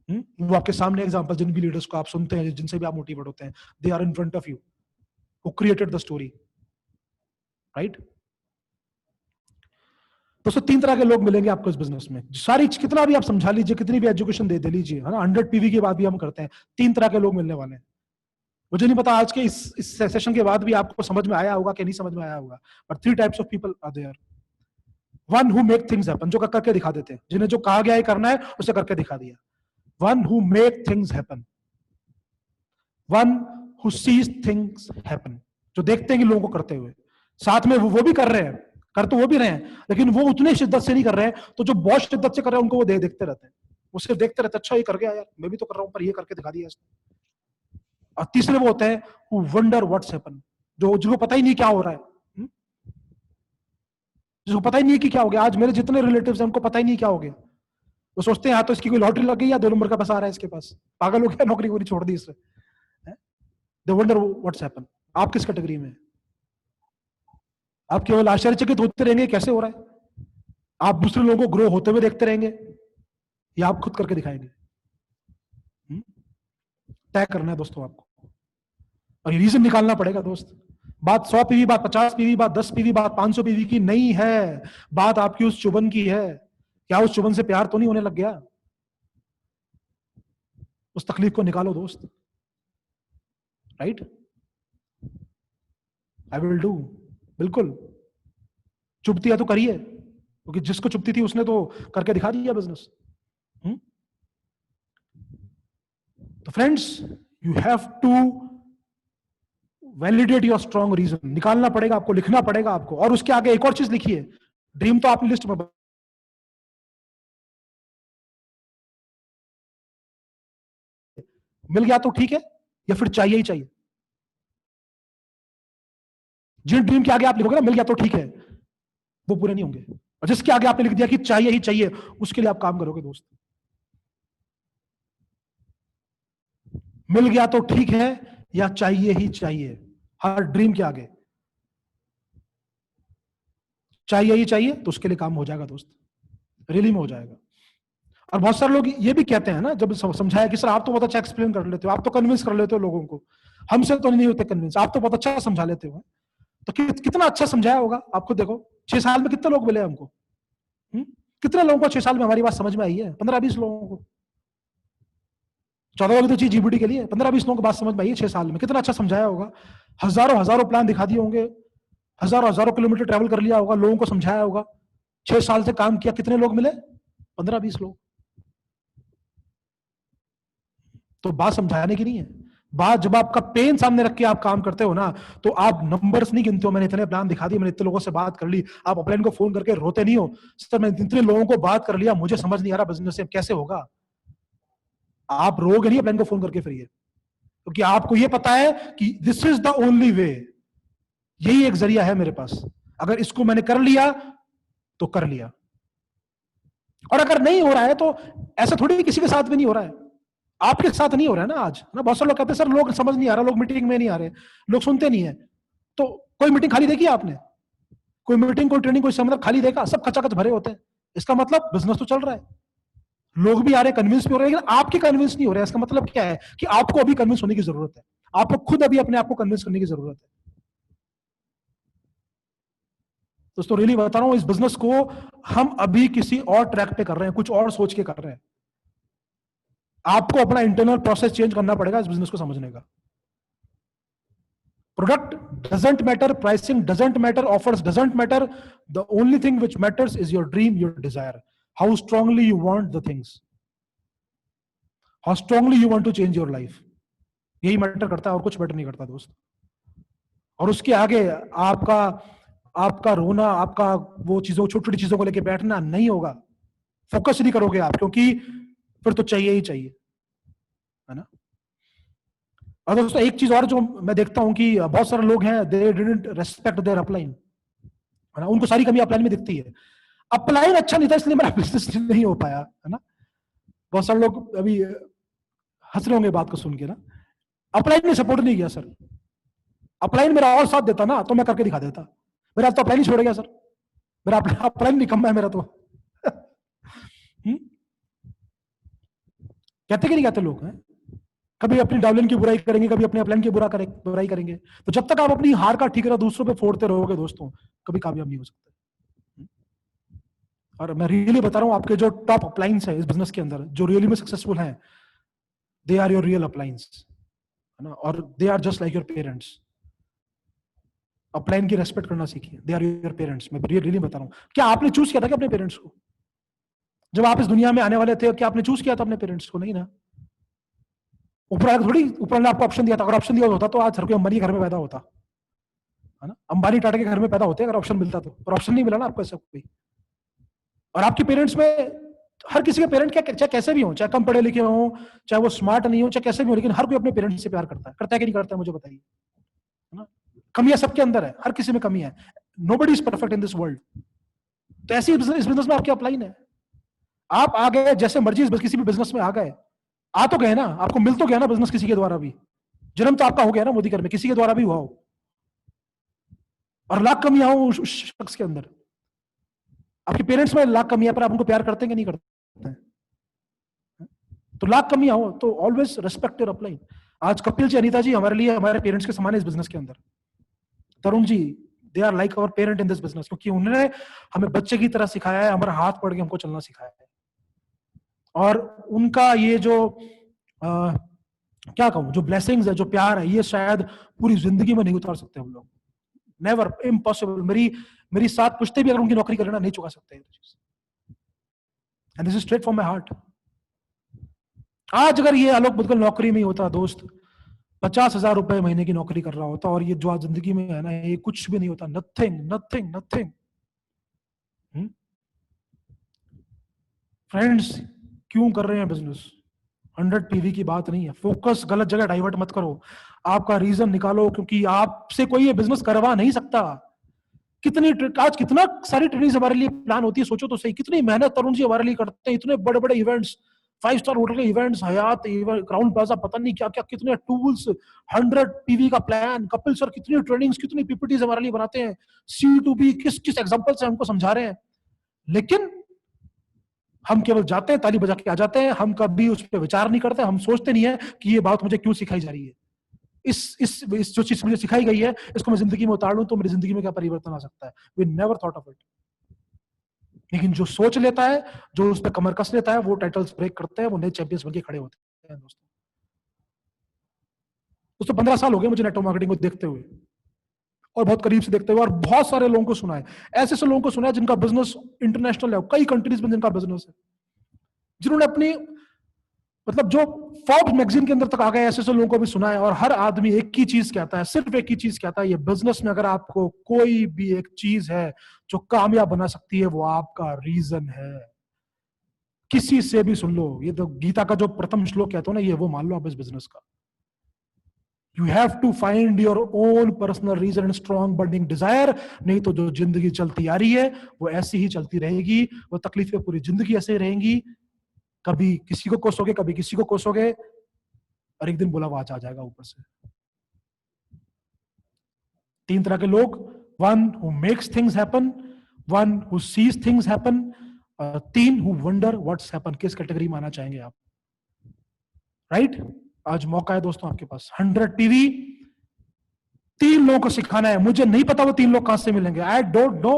वो आपके सामने एग्जांपल, जिन भी लीडर्स को आप सुनते हैं, जिनसे भी आप मोटिवेट होते हैं, they are in front of you, who created the story, right. दोस्तों 3 तरह के लोग मिलेंगे आपको इस बिजनेस में। सारी कितना भी आप समझा लीजिए, कितनी भी एजुकेशन दे लीजिए, है ना, 100 पीवी की बात भी हम करते हैं, 3 तरह के लोग मिलने वाले हैं। मुझे नहीं पता आज के इस सेशन के बाद भी आपको समझ में आया होगा कि नहीं समझ में आया होगा, but 3 types of people are there. One who make things happen, जो करके दिखा देते हैं, जिन्हें जो कहा गया है करना है उसे करके दिखा दिया। One who make things happen, one who seize things happen, जो देखते हैं कि लोगों को करते हुए, साथ में वो भी कर रहे हैं, कर तो वो भी रहे हैं, लेकिन वो उतने शिद्दत से नहीं कर रहे हैं, तो जो बहुत शिद्दत से कर रहे हैं उनको वो देखते रहते हैं, वो सिर्फ देखते रहते हैं, अच्छा ये कर गया यार, मैं भी तो कर रहा हूं, पर ये करके दिखा दिया इसने। और तीसरे वो होते हैं हु वंडर व्हाट्स हैपन, जो जिनको पता ही नहीं क्या हो रहा है, जिसको पता ही नहीं कि क्या हो गया। आज मेरे जितने रिलेटिव्स हैं उनको पता ही नहीं क्या हो गया, वो सोचते हैं या तो इसकी कोई लॉटरी लग गई या 2 नंबर का पैसा आ रहा है इसके पास, पागल हो गया, नौकरी वोकरी छोड़ दी इसने। दे वंडर व्हाट्स हैपन। आप किस कैटेगरी में? आप केवल आश्चर्यचकित होते रहेंगे कैसे हो रहा है, आप दूसरे लोगों को ग्रो होते हुए देखते रहेंगे, या आप खुद करके दिखाएंगे? तय करना है दोस्तों आपको, और ये रीजन निकालना पड़ेगा दोस्त। बात 100 पीवी, बात 50 पीवी, बात 10 पीवी, बात 500 पीवी की नहीं है, बात आपकी उस चुभन की है। क्या उस चुभन से प्यार तो नहीं होने लग गया? उस तकलीफ को निकालो दोस्त, राइट। आई विल डू, बिल्कुल। चुभती है तो करिए, क्योंकि जिसको चुभती थी उसने तो करके दिखा दिया बिजनेस। तो friends, you have to validate your strong reason, निकालना पड़ेगा आपको, लिखना पड़ेगा आपको। और उसके आगे एक और चीज लिखिए, ड्रीम तो आपने लिस्ट में मिल गया तो ठीक है, या फिर चाहिए ही चाहिए। जिन ड्रीम के आगे आप लिखोगे ना मिल गया तो ठीक है, वो पूरे नहीं होंगे। और जिसके आगे आपने लिख दिया कि चाहिए ही चाहिए, उसके लिए आप काम करोगे दोस्त। मिल गया तो ठीक है या चाहिए ही चाहिए, हर ड्रीम के आगे चाहिए ही चाहिए, तो उसके लिए काम हो जाएगा दोस्त, रियली में हो जाएगा। और बहुत सारे लोग ये भी कहते हैं ना, जब समझाया कि सर आप तो बहुत अच्छा एक्सप्लेन कर लेते हो, आप तो कन्विंस कर लेते हो लोगों को, हमसे तो नहीं होते कन्विंस, आप तो बहुत अच्छा समझा लेते हो। तो कितना अच्छा समझाया होगा आप खुद देखो। 6 साल में कितने लोग मिले हमको? कितने लोगों को 6 साल में हमारी बात समझ में आई है? 15-20 लोगों को। 14 वाली तो चीज जीबीटी के लिए, 15-20 लोगों को बात समझ में आई है 6 साल में। कितना अच्छा समझाया होगा, हजारों हजारों प्लान दिखा दिए होंगे, हजारों हजारों किलोमीटर ट्रेवल कर लिया होगा, लोगों को समझाया होगा। 6 साल से काम किया, कितने लोग मिले? 15-20 लोग। तो बात समझाने की नहीं है, बात जब आपका पेन सामने रख के आप काम करते हो ना, तो आप नंबर्स नहीं गिनते हो, मैंने इतने प्लान दिखा दिए, मैंने इतने लोगों से बात कर ली। आप अपने को फोन करके रोते नहीं हो, सर मैं इतने लोगों को बात कर लिया, मुझे समझ नहीं आ रहा बिजनेस से कैसे होगा। आप रोगे नहीं अपने को फोन करके फिर ये, क्योंकि आपको ये पता है कि this is the only way, यही एक जरिया है मेरे पास, अगर इसको मैंने कर लिया तो कर लिया। और अगर नहीं हो रहा है तो ऐसा थोड़ी किसी के साथ भी नहीं हो रहा है, आपके साथ नहीं हो रहा है ना आज, ना। बहुत सारे लोग कहते हैं सर लोग समझ नहीं आ रहा, लोग मीटिंग में नहीं आ रहे, लोग सुनते नहीं है। तो कोई मीटिंग खाली देखी आपने? कोई मीटिंग, कोई ट्रेनिंग, कोई सेमिनार खाली देखा? सब खचाखच भरे होते हैं। इसका मतलब बिजनेस तो चल रहा है, लोग भी आ रहे हैं, कन्विंस भी हो रहे हैं, लेकिन आपके कन्विंस नहीं हो रहे हैं। इसका मतलब क्या है कि आपको अभी कन्विंस होने की जरूरत है, आपको खुद अभी अपने आप को कन्विंस करने की जरूरत है। दोस्तों रियली बता रहा हूं, इस बिजनेस को हम अभी किसी और ट्रैक पे कर रहे हैं, कुछ और सोच के कर रहे हैं। आपको अपना इंटरनल प्रोसेस चेंज करना पड़ेगा इस बिजनेस को समझने का। Product doesn't matter, pricing doesn't matter, offers doesn't matter, the only thing which matters is your dream, your desire, how strongly you want the things, how strongly you want to change your life. यही matter करता है और कुछ matter नहीं करता दोस्त। और उसके आगे आपका आपका रोना, आपका वो चीजों, छोटी छोटी चीजों को लेकर बैठना नहीं होगा, फोकस नहीं करोगे आप, क्योंकि फिर तो चाहिए ही चाहिए, है ना। और दोस्तों एक चीज और जो मैं देखता हूं कि बहुत सारे लोग हैं, they didn't respect there upline. है ना, उनको सारी कमी अपलाइन में दिखती है। अपलाइन अच्छा नहीं था इसलिए मेरा बिजनेस नहीं हो पाया, है ना। बहुत सारे लोग अभी हंस रहे होंगे बात को सुन के ना। अपलाइन ने सपोर्ट नहीं किया सर, अपलाइन मेरा और साथ देता ना तो मैं करके दिखा देता। मेरा तो अपलाइन ही छोड़ गया सर, मेरा अपलाइन निकम्मा है मेरा तो। कहते कि नहीं कहते लोग हैं, कभी अपनी डाउनलाइन की बुराई करेंगे, कभी अपने अपलाइन की बुराई करेंगे। तो जब तक आप अपनी हार का ठिकाना दूसरों पे फोड़ते रहोगे दोस्तों, कभी कामयाब नहीं हो सकते। और मैं रियली बता रहा हूं, आपके जो टॉप अपलाइंस है इस बिजनेस के अंदर, जो रियली में सक्सेसफुल हैं, they are your real uplines, है ना। और दे आर just like your parents. Upline की रेस्पेक्ट करना सीखिए, दे आर योर पेरेंट्स। मैं रियली बता रहा हूं। क्या आपने चूज किया था क्या अपने पेरेंट्स को? जब आप इस दुनिया में आने वाले थे, क्या आपने चूज किया था अपने पेरेंट्स को? नहीं ना। ऊपर थोड़ी, ऊपर ने आपको ऑप्शन दिया था। अगर ऑप्शन दिया होता तो आज हर कोई अंबानी के घर में पैदा होता, है ना। अंबानी टाटा के घर में पैदा होते अगर ऑप्शन मिलता तो, पर ऑप्शन नहीं मिला ना आपको ऐसा कोई। और आपके पेरेंट्स में, हर किसी के पेरेंट क्या, चाहे कैसे भी हो, चाहे कम पढ़े लिखे हो, चाहे वो स्मार्ट नहीं हो, चाहे कैसे भी हो, लेकिन हर कोई अपने पेरेंट्स से प्यार करता है कि नहीं करता है? मुझे बताइए, है ना। कमियां सबके अंदर है, हर किसी में कमी है। Nobody is perfect in this world. तो ऐसी इस बिजनेस में आपकी अपलाइन है। आप आ गए जैसे मर्जी किसी भी बिजनेस में आ गए, आ तो गए ना, आपको मिल तो गया ना बिजनेस किसी के द्वारा भी। जन्म तो आपका हो गया ना मोदी घर में, किसी के द्वारा भी हुआ हो। और लाख कमियां हो उस शख्स के अंदर, आपके पेरेंट्स में लाख कमियां, पर आप उनको प्यार करते हैं कि नहीं करते हैं? तो लाख कमियां हो तो ऑलवेज रेस्पेक्ट योर अपलाइन। आज कपिल जी, अनीता जी हमारे लिए हमारे पेरेंट्स के समान है इस बिजनेस के अंदर। Tarun ji, they are like our parent in this business, क्योंकि उन्होंने हमें बच्चे की तरह सिखाया है, हमारा हाथ पकड़ के हमको चलना सिखाया है। और उनका ये जो क्या कहूं, जो ब्लेसिंग्स है, जो प्यार है, ये शायद पूरी जिंदगी में नहीं उतार सकते हम लोग। Never, impossible. मेरी साथ पुश्ते भी अगर उनकी नौकरी करना नहीं चुका सकते। And this is straight from my heart. आज अगर ये आलोक मुदगल नौकरी में ही होता दोस्त, 50,000 रुपए महीने की नौकरी कर रहा होता, और ये जो आज जिंदगी में है ना, ये कुछ भी नहीं होता। Nothing nothing nothing. फ्रेंड्स, क्यों कर रहे हैं बिजनेस? 100 पीवी की बात नहीं है। फोकस गलत जगह डाइवर्ट मत करो, आपका रीजन निकालो, क्योंकि आपसे कोई ये बिजनेस करवा नहीं सकता। आज कितना सारी ट्रेनिंग हमारे लिए प्लान होती है, सोचो तो सही। कितनी मेहनत तरुण जी हमारे लिए करते हैं, इतने बड़े बड़े इवेंट्स, 5 स्टार होटल के इवेंट्स, हयात क्राउन प्लाजा, पता नहीं क्या क्या, कितने टूल्स, 100 पीवी का प्लान। कपिल सर कितनी ट्रेनिंग्स, कितनी पीपीटीज हमारे लिए बनाते हैं। C2B किस किस एग्जांपल से हमको समझा रहे हैं, लेकिन हम केवल जाते हैं, ताली बजा के आ जाते हैं। हम कभी उस पर विचार नहीं करते, हम सोचते नहीं है कि ये बात मुझे क्यों सिखाई जा रही है। इस जो चीज मुझे सिखाई गई है, इसको मैं जिंदगी में उतार लूं तो मेरी जिंदगी में क्या परिवर्तन आ सकता है। We never thought of it. लेकिन जो सोच लेता है, जो उस पर कमर कस लेता है, वो टाइटल्स ब्रेक करते हैं, वो नए चैंपियंस बनके खड़े होते हैं दोस्तों। उसको 15 साल हो गए मुझे नेटवर्क मार्केटिंग को देखते हुए, और बहुत करीब से देखते हुए, और बहुत सारे लोगों को सुना है। ऐसे ऐसे लोगों को सुना है जिनका बिजनेस इंटरनेशनल है, कई कंट्रीज में जिनका बिजनेस है, जिन्होंने अपनी, मतलब जो फोर्ब्स मैगजीन के अंदर तक आ गए। ऐसे ऐसे लोगों को भी सुना है। और हर आदमी एक ही चीज कहता है, सिर्फ एक ही चीज कहता है, ये बिजनेस में अगर आपको कोई भी एक चीज है जो कामयाब बना सकती है, वो आपका रीजन है। किसी से भी सुन लो, ये तो गीता का जो प्रथम श्लोक कहते हो ना, ये वो मान लो आप इस बिजनेस का। You have to find your own personal reason and strong burning desire. नहीं तो जो जिंदगी चलती आ रही है वो ऐसी ही चलती रहेगी, वो तकलीफें पूरी जिंदगी ऐसे ही रहेंगी। कभी किसी को कोसोगे, कभी किसी को कोसोगे, और एक दिन बुलावा आ जाएगा ऊपर से। 3 तरह के लोग, one who makes things happen, one who seize things happen, 3 who wonder what's happen. किस कैटेगरी में आना चाहेंगे आप? राइट? आज मौका है दोस्तों आपके पास। 100 पीवी 3 लोगों को सिखाना है। मुझे नहीं पता वो 3 लोग कहां से मिलेंगे, आई डोंट नो।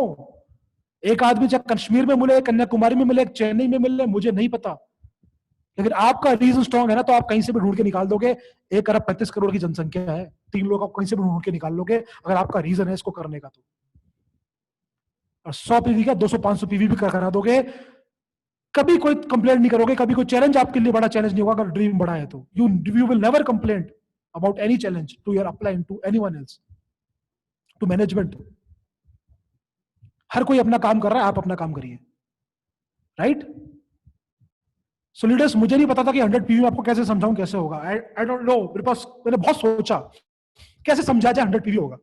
एक आदमी चाहे कश्मीर में मिले, कन्याकुमारी में मिले, चेन्नई में मिले, मुझे नहीं पता। लेकिन आपका रीजन स्ट्रॉन्ग है ना, तो आप कहीं से भी ढूंढ के निकाल दोगे। 1 अरब 35 करोड़ की जनसंख्या है, 3 लोग आप कहीं से भी ढूंढ के निकाल लोगे, अगर आपका रीजन है इसको करने का तो। और 100 पीवी का 200-500 पीवी भी करा दोगे, कभी कोई कंप्लेंट नहीं करोगे। कभी कोई चैलेंज आपके लिए बड़ा चैलेंज नहीं होगा अगर ड्रीम बड़ा है तो। You will never complaint about any challenge to your upline, to anyone else, to management. हर कोई अपना काम कर रहा है, आप अपना काम करिए। राइट? सो लीडर्स, मुझे नहीं पता था कि 100 पीवी आपको कैसे समझाऊं, कैसे होगा। I don't know. मेरे पास, मैंने बहुत सोचा कैसे समझा जाए 100 पीवी होगा।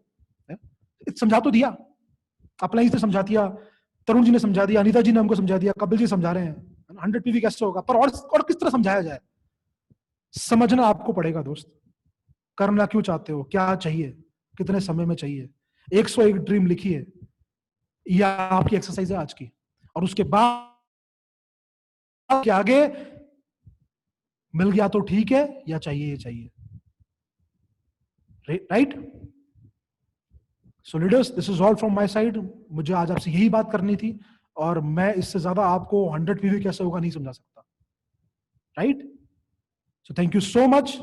समझा तो दिया, अप्लाइंस ने समझा दिया, तरुण जी ने समझा दिया, अनीता जी ने हमको समझा दिया, कपिल जी समझा रहे हैं 100 पीवी कैसे होगा, पर और किस तरह समझाया जाए, समझना आपको पड़ेगा दोस्त। करना क्यों चाहते हो, क्या चाहिए, कितने समय में चाहिए, 101 ड्रीम लिखिए, यह आपकी एक्सरसाइज है आज की। और उसके बाद के आगे मिल गया तो ठीक है, या चाहिए चाहिए, right. So leaders, this is all from my side. मुझे आज आपसे यही बात करनी थी, और मैं इससे ज्यादा आपको 100 पीवी कैसे होगा नहीं समझा सकता, right. So thank you so much.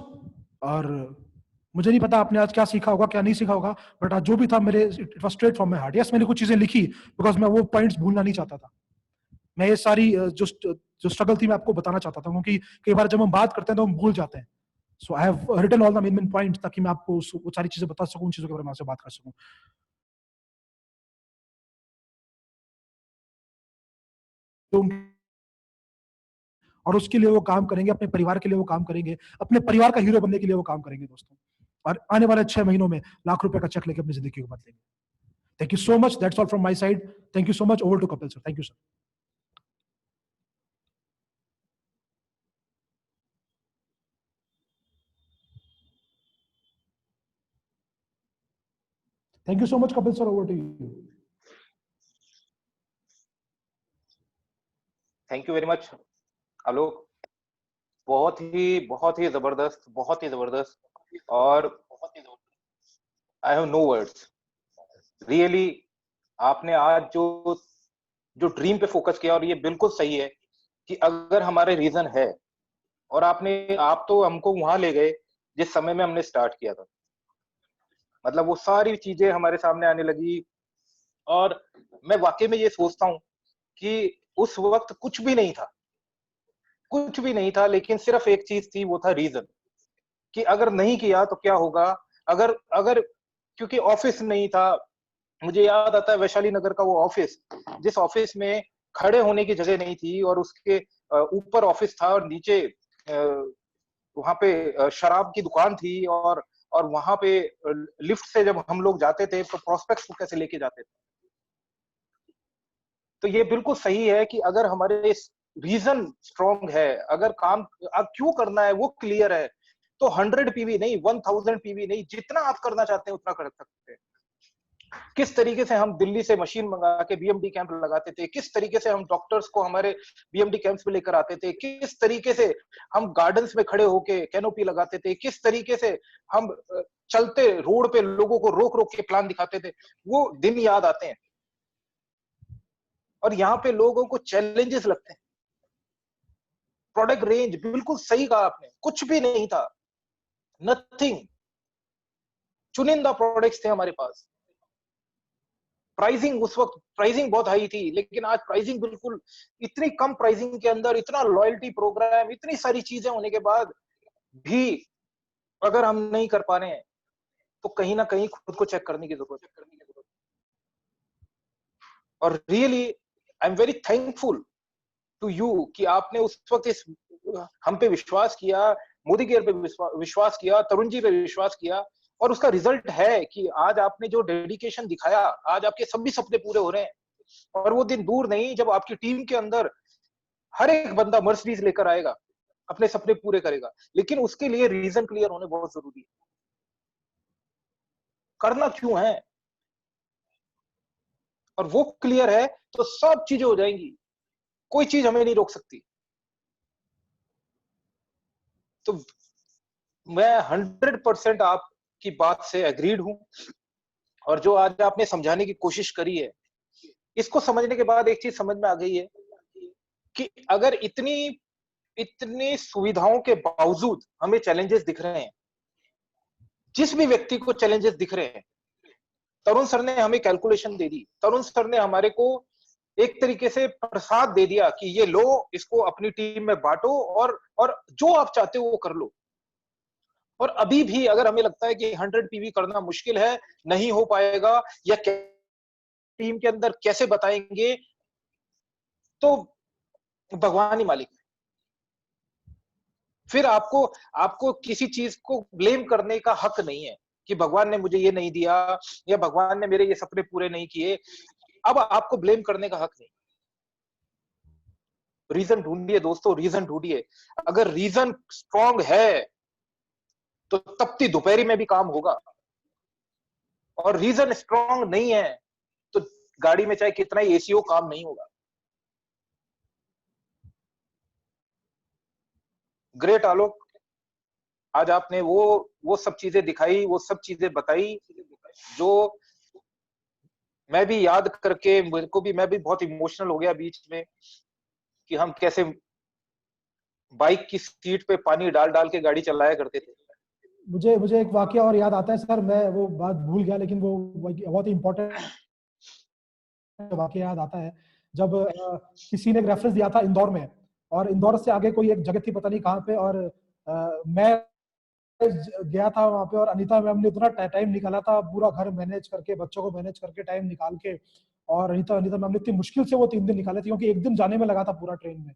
और मुझे नहीं पता आपने आज क्या सीखा होगा, क्या नहीं सीखा होगा, बट आज जो भी था मेरे, it was straight from my heart. Yes, मैंने कुछ चीजें लिखी बिकॉज मैं वो पॉइंट्स भूलना नहीं चाहता था। मैं ये सारी जो स्ट्रगल थी मैं आपको बताना चाहता था, क्योंकि कई बार जब हम बात करते हैं तो हम भूल जाते हैं। So I have written all the main points, ताकि मैं आपको वो सारी चीजें बता सकूं, उन चीजों के बारे में आपसे बात कर सकूं। तो और उसके लिए वो काम करेंगे, अपने परिवार के लिए वो काम करेंगे, अपने परिवार का हीरो बनने के लिए वो काम करेंगे दोस्तों। और आने वाले 6 महीनों में लाख रुपए का चेक लेके अपनी जिंदगी को बदलेंगे। Thank you so much, that's all from my side. Thank you so much, over to Kapil sir. Thank you sir. Thank you so much Kapil sir, over to you. Thank you very much Alok. बहुत ही जबरदस्त, बहुत ही जबरदस्त। और I have no words really. आपने आज जो जो ड्रीम पे फोकस किया, और ये बिल्कुल सही है कि अगर हमारे रीजन है, और आप तो हमको वहां ले गए जिस समय में हमने स्टार्ट किया था। मतलब वो सारी चीजें हमारे सामने आने लगी, और मैं वाकई में ये सोचता हूँ कि उस वक्त कुछ भी नहीं था, कुछ भी नहीं था, लेकिन सिर्फ एक चीज थी, वो था रीजन। कि अगर नहीं किया तो क्या होगा। अगर अगर क्योंकि ऑफिस नहीं था, मुझे याद आता है वैशाली नगर का वो ऑफिस, जिस ऑफिस में खड़े होने की जगह नहीं थी, और उसके ऊपर ऑफिस था और नीचे वहां पे शराब की दुकान थी, और वहां पे लिफ्ट से जब हम लोग जाते थे तो प्रोस्पेक्ट्स को कैसे लेके जाते थे। तो ये बिल्कुल सही है कि अगर हमारे रीजन स्ट्रॉन्ग है, अगर काम अब क्यों करना है वो क्लियर है, तो 100 पीवी नहीं, 1000 पीवी नहीं, जितना आप करना चाहते हैं उतना कर सकते हैं। किस तरीके से हम दिल्ली से मशीन मंगा के बीएमडी कैंप लगाते थे, किस तरीके से हम डॉक्टर्स को हमारे बीएमडी कैंप्स में लेकर आते थे, किस तरीके से हम गार्डन्स में खड़े होके कैनोपी लगाते थे, किस तरीके से हम चलते रोड पे लोगों को रोक रोक के प्लान दिखाते थे, वो दिन याद आते हैं। और यहाँ पे लोगों को चैलेंजेस लगते हैं। प्रोडक्ट रेंज, बिल्कुल सही कहा आपने, कुछ भी नहीं था, नथिंग। चुनिंदा प्रोडक्ट्स थे हमारे पास। प्राइसिंग, उस वक्त प्राइसिंग बहुत हाई थी, लेकिन आज प्राइसिंग बिल्कुल इतनी कम प्राइसिंग के अंदर, इतना लॉयल्टी प्रोग्राम, इतनी सारी चीजें होने के बाद भी अगर हम नहीं कर पा रहे हैं, तो कहीं ना कहीं खुद को चेक करने की जरूरत है। और really I am very thankful to you कि आपने उस वक्त इस हम पे विश्वास किया, मोदी केयर पे विश्वास किया, तरुण जी पे विश्वास किया, और उसका रिजल्ट है कि आज आपने जो डेडिकेशन दिखाया, आज आपके सभी सपने पूरे हो रहे हैं। और वो दिन दूर नहीं जब आपकी टीम के अंदर हर एक बंदा मर्सिडीज लेकर आएगा, अपने सपने पूरे करेगा। लेकिन उसके लिए रीजन क्लियर होने बहुत जरूरी है। करना क्यों है, और वो क्लियर है तो सब चीजें हो जाएंगी, कोई चीज हमें नहीं रोक सकती। तो मैं 100% आपकी बात से एग्रीड हूं। और जो आज आपने समझाने की कोशिश करी है, इसको समझने के बाद एक चीज समझ में आ गई है कि अगर इतनी इतनी सुविधाओं के बावजूद हमें चैलेंजेस दिख रहे हैं, जिस भी व्यक्ति को चैलेंजेस दिख रहे हैं, तरुण सर ने हमें कैलकुलेशन दे दी, तरुण सर ने हमारे को एक तरीके से प्रसाद दे दिया कि ये लो, इसको अपनी टीम में बांटो, और जो आप चाहते हो वो कर लो। और अभी भी अगर हमें लगता है कि 100 पीवी करना मुश्किल है, नहीं हो पाएगा, या टीम के अंदर कैसे बताएंगे, तो भगवान ही मालिक है। फिर आपको आपको किसी चीज को ब्लेम करने का हक नहीं है कि भगवान ने मुझे ये नहीं दिया, या भगवान ने मेरे ये सपने पूरे नहीं किए। अब आपको ब्लेम करने का हक नहीं। रीजन ढूंढिए दोस्तों, रीजन ढूंढिए। अगर रीजन स्ट्रांग है तो तपती दोपहरी में भी काम होगा, और रीजन स्ट्रांग नहीं है तो गाड़ी में चाहे कितना ही एसी हो, काम नहीं होगा। ग्रेट आलोक, आज आपने वो सब चीजें दिखाई, वो सब चीजें बताई जो मैं भी याद करके, मेरे को भी, मैं भी बहुत इमोशनल हो गया बीच में, कि हम कैसे बाइक की सीट पे पानी डाल डाल के गाड़ी चलाया करते थे। मुझे मुझे एक वाकया और याद आता है सर, मैं वो बात भूल गया, लेकिन वो बहुत ही इम्पोर्टेंट वाकया याद आता है। जब किसी ने एक रेफरेंस दिया था इंदौर में, और इंदौर से आगे कोई एक जगह थी पता नहीं कहाँ पे, और मैं गया था वहां पे, और अनीता मैम ने इतना टाइम निकाला था, पूरा घर मैनेज करके, बच्चों को मैनेज करके, टाइम निकाल के। और अनीता अनीता मैम ने इतनी मुश्किल से वो 3 दिन निकाले थे, क्योंकि एक दिन जाने में लगा था पूरा ट्रेन में।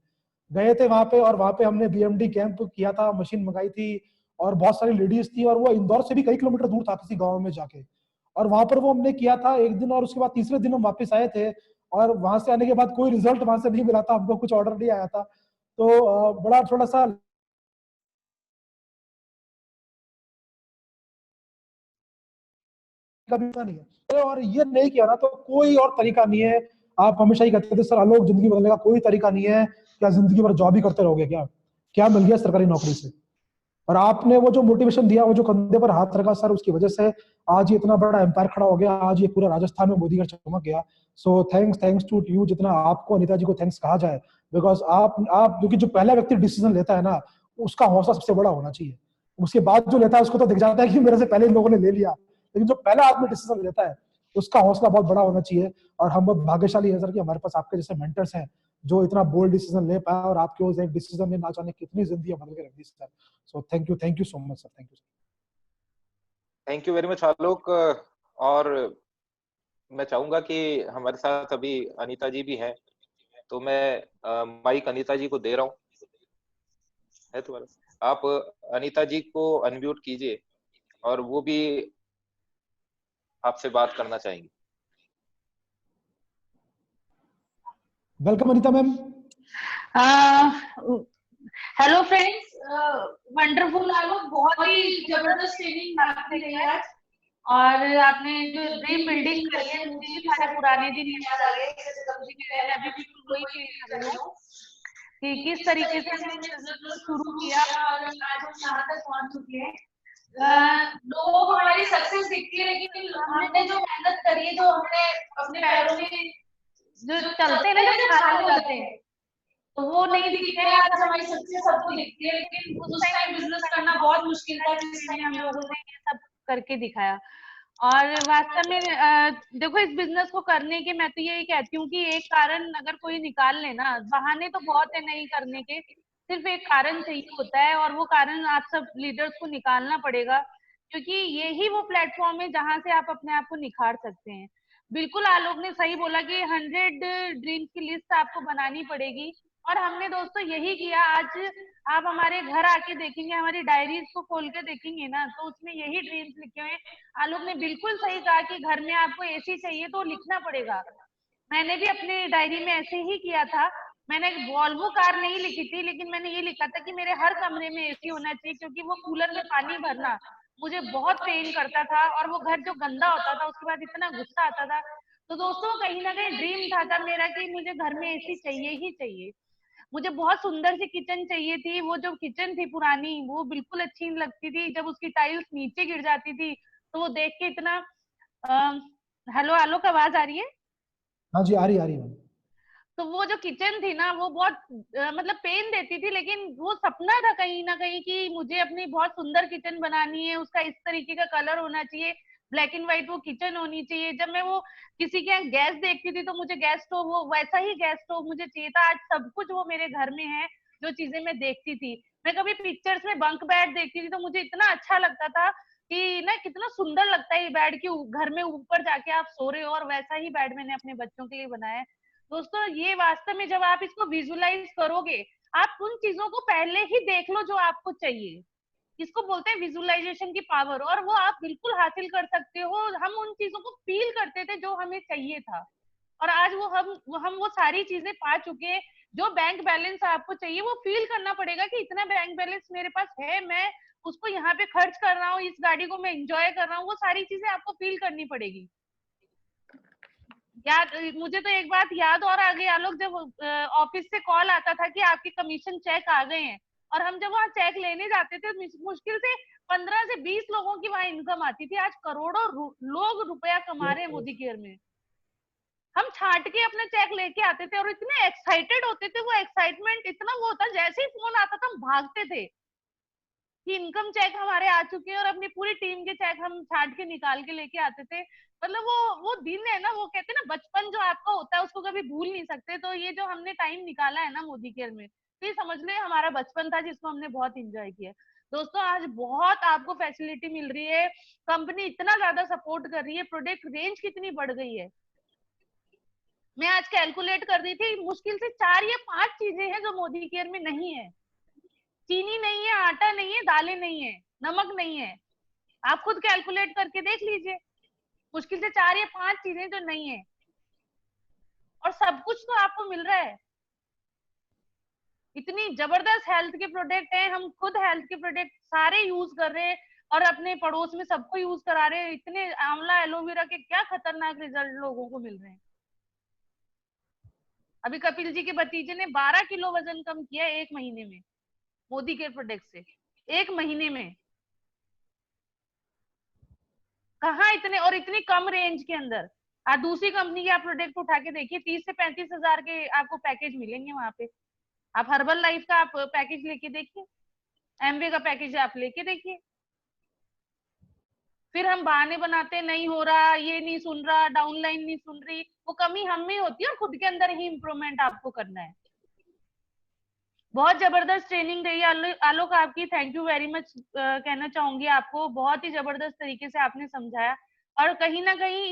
गए थे वहां पे, और वहां पे हमने बीएमडी कैंप किया था, मशीन मंगाई थी, और बहुत सारी लेडीज थी, और वो इंदौर से भी कई किलोमीटर दूर था किसी गाँव में जाके। और वहां पर वो हमने किया था एक दिन, और उसके बाद तीसरे दिन हम वापस आए थे, और वहां से आने के बाद कोई रिजल्ट वहां से नहीं मिला था हमको, कुछ ऑर्डर नहीं आया था। तो बड़ा थोड़ा सा कभी नहीं है, और ये नहीं किया ना तो कोई और तरीका नहीं है। आप हमेशा ही कहते थे सर आलोक, जिंदगी बदलने का कोई तरीका नहीं है, क्या जिंदगी भर जॉब ही करते रहोगे क्या, क्या मिल गया सरकारी नौकरी से। और आपने वो जो मोटिवेशन दिया, वो जो कंधे पर हाथ रखा सर, उसकी वजह से आज ये इतना बड़ा एम्पायर खड़ा हो गया, आज ये पूरा राजस्थान में मोदी का चमक गया। So thanks, thanks to you, जितना आपको अनिता जी को थैंक्स कहा जाए, बिकॉज आप क्योंकि जो पहला व्यक्ति डिसीजन लेता है ना, उसका हौसला सबसे बड़ा होना चाहिए। उसके बाद जो लेता है उसको तो दिख जाता है कि मेरे से पहले इन लोगों ने ले लिया, लेकिन जो पहला आदमी डिसीजन लेता है उसका हौसला बहुत बड़ा होना चाहिए। और हम बहुत भाग्यशाली है सर कि हमारे पास आपके जैसे मेंटर्स हैं जो इतना बोल्ड डिसीजन ले पाए, और आपके उस एक डिसीजन ने ना जाने कितनी जिंदगी बदल के रख दी सर। So thank you so much sir, thank you. Thank you very much Alok. और मैं चाहूंगा कि हमारे साथ अभी अनीता जी भी हैं, तो मैं माइक अनीता जी को दे रहा हूँ। है तुम्हारा, आप अनीता जी को अनम्यूट कीजिए, और वो भी आपसे बात करना चाहेंगे। Welcome Anita ma'am. Hello friends, wonderful Alok, बहुत ही जबरदस्त ट्रेनिंग आपकी रही आज। और आपने जो ड्रीम बिल्डिंग करी है, मुझे भी सारे पुराने दिन याद आ गए, जैसे कभी भी मैंने अभी बिल्कुल वही फील कर रही हूँ कि किस तरीके से हमने बिजनेस को शुरू किया और आज हम यहाँ तक पहुंच चुके हैं। लोगों को हमारी सक्सेस दिखती है, लेकिन हमने जो मेहनत करी है, जो हमने अपने पैरों में जो चलते हैं ना, जब खड़े हो जाते हैं, तो वो नहीं दिखते हैं। आज हमारी सक्सेस सबको दिखती है, लेकिन उस टाइम बिजनेस करना बहुत मुश्किल था, जिस टाइम हम लोगों ने ये सब करके दिखाया। और वास्तव में देखो, इस बिजनेस को करने के मैं तो यही कहती हूँ कि एक कारण अगर कोई निकाल लेना, बहाने तो बहुत है नहीं करने के, सिर्फ एक कारण चाहिए होता है, और वो कारण आप सब लीडर्स को निकालना पड़ेगा, क्योंकि यही वो प्लेटफॉर्म है जहां से आप अपने आप को निखार सकते हैं। बिल्कुल आलोक ने सही बोला कि 100 ड्रीम्स की लिस्ट आपको बनानी पड़ेगी, और हमने दोस्तों यही किया। आज आप हमारे घर आके देखेंगे, हमारी डायरीज को खोल के देखेंगे ना, तो उसमें यही ड्रीम्स लिखे हुए हैं। आलोक ने बिल्कुल सही कहा कि घर में आपको एसी चाहिए तो लिखना पड़ेगा। मैंने भी अपनी डायरी में ऐसे ही किया था। मैंने वॉल्वो कार नहीं लिखी थी, लेकिन मैंने ये लिखा था कि मेरे हर कमरे में एसी होना चाहिए, क्योंकि वो कूलर में पानी भरना मुझे बहुत पेन करता था, और वो घर जो गंदा होता था उसके बाद इतना गुस्सा आता था। तो दोस्तों, कहीं ना कहीं ड्रीम था मेरा कि मुझे घर में एसी चाहिए ही चाहिए। मुझे बहुत सुंदर सी किचन चाहिए थी। वो जो किचन थी पुरानी, वो बिल्कुल अच्छी नहीं लगती थी, जब उसकी टाइल्स नीचे गिर जाती थी तो वो देख के इतना हेलो आलोक, आवाज आ रही है? हाँ जी, आ रही है। तो वो जो किचन थी ना, वो बहुत मतलब पेन देती थी, लेकिन वो सपना था कहीं ना कहीं कि मुझे अपनी बहुत सुंदर किचन बनानी है, उसका इस तरीके का कलर होना चाहिए, ब्लैक एंड व्हाइट वो किचन होनी चाहिए। जब मैं वो किसी के यहाँ गैस देखती थी तो मुझे गैस स्टोव, वो वैसा ही गैस स्टोव मुझे चाहिए था। आज सब कुछ वो मेरे घर में है, जो चीजें मैं देखती थी। मैं कभी पिक्चर्स में बंक बेड देखती थी तो मुझे इतना अच्छा लगता था कि ना, कितना सुंदर लगता है ये बेड, की घर में ऊपर जाके आप सो रहे हो, और वैसा ही बेड मैंने अपने बच्चों के लिए बनाया है। दोस्तों, ये वास्तव में जब आप इसको विजुलाइज करोगे, आप उन चीजों को पहले ही देख लो जो आपको चाहिए। इसको बोलते हैं विजुअलाइजेशन की पावर, और वो आप बिल्कुल हासिल कर सकते हो। हम उन चीजों को फील करते थे जो हमें चाहिए था, और आज हम वो सारी चीजें पा चुके हैं। जो बैंक बैलेंस आपको चाहिए वो फील करना पड़ेगा कि इतना बैंक बैलेंस मेरे पास है, मैं उसको यहाँ पे खर्च कर रहा हूँ, इस गाड़ी को मैं एंजॉय कर रहा हूँ, वो सारी चीजें आपको फील करनी पड़ेगी। याद, मुझे तो एक बात याद और आ गई आलोक, जब ऑफिस से कॉल आता था कि आपके कमीशन चेक आ गए हैं, और हम जब वहाँ चेक लेने जाते थे मुश्किल से 15 से 20 लोगों की वहां इनकम आती थी। आज करोड़ों लोग रुपया कमा रहे हैं मोदी केयर में। हम छांट के अपने चेक लेके आते थे और इतने एक्साइटेड होते थे, वो एक्साइटमेंट इतना वो होता, जैसे ही फोन आता था हम भागते थे कि इनकम चेक हमारे आ चुके हैं, और अपनी पूरी टीम के चेक हम छांट के निकाल के लेके आते थे। मतलब वो दिन है ना, वो कहते हैं ना बचपन जो आपका होता है उसको कभी भूल नहीं सकते। तो ये जो हमने टाइम निकाला है ना मोदी केयर में, तो ये समझ ले हमारा बचपन था जिसको हमने बहुत इंजॉय किया। दोस्तों आज बहुत आपको फैसिलिटी मिल रही है, कंपनी इतना ज्यादा सपोर्ट कर रही है, प्रोडक्ट रेंज कितनी बढ़ गई है। मैं आज कैलकुलेट कर रही थी, मुश्किल से 4 या 5 चीजें हैं जो मोदी केयर में नहीं है। चीनी नहीं है, आटा नहीं है, दालें नहीं है, नमक नहीं है। आप खुद कैलकुलेट करके देख लीजिए, मुश्किल से 4 या 5 चीजें जो नहीं है, और सब कुछ तो आपको मिल रहा है। इतनी जबरदस्त हेल्थ के प्रोडक्ट हैं, हम खुद हेल्थ के प्रोडक्ट सारे यूज कर रहे हैं और अपने पड़ोस में सबको यूज करा रहे हैं। इतने आंवला एलोवेरा के क्या खतरनाक रिजल्ट लोगों को मिल रहे हैं। अभी कपिल जी के भतीजे ने 12 किलो वजन कम किया 1 महीने में मोदी केयर प्रोडक्ट से। 1 महीने में कहा इतने, और इतनी कम रेंज के अंदर। आज दूसरी कंपनी के आप प्रोडक्ट उठा के देखिए, 30 से 35 हजार के आपको पैकेज मिलेंगे वहां पे। आप हर्बल लाइफ का आप पैकेज लेके देखिए, एमवे का पैकेज आप लेके देखिए। फिर हम बहाने बनाते नहीं हो रहा, ये नहीं सुन रहा, डाउनलाइन नहीं सुन रही, वो कमी हम में होती है और खुद के अंदर ही इंप्रूवमेंट आपको करना है। बहुत जबरदस्त ट्रेनिंग रही है आलोक आपकी, थैंक यू वेरी मच कहना चाहूंगी आपको। बहुत ही जबरदस्त तरीके से आपने समझाया, और कहीं ना कहीं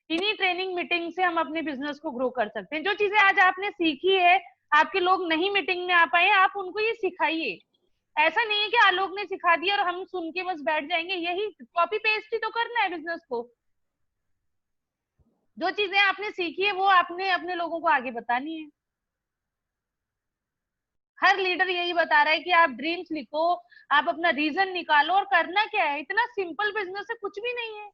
इन्हीं ट्रेनिंग मीटिंग से हम अपने बिजनेस को ग्रो कर सकते हैं। जो चीजें आज आपने सीखी है, आपके लोग नहीं मीटिंग में आ पाए, आप उनको ये सिखाइए। ऐसा नहीं है कि आलोक ने सिखा दिया और हम सुन के बस बैठ जाएंगे, यही कॉपी पेस्ट ही तो करना है बिजनेस को। जो चीजें आपने सीखी है वो आपने अपने लोगों को आगे बतानी है। हर लीडर यही बता रहा है कि आप ड्रीम्स लिखो, आप अपना रीजन निकालो, और करना क्या है, इतना सिंपल बिजनेस है, कुछ भी नहीं है।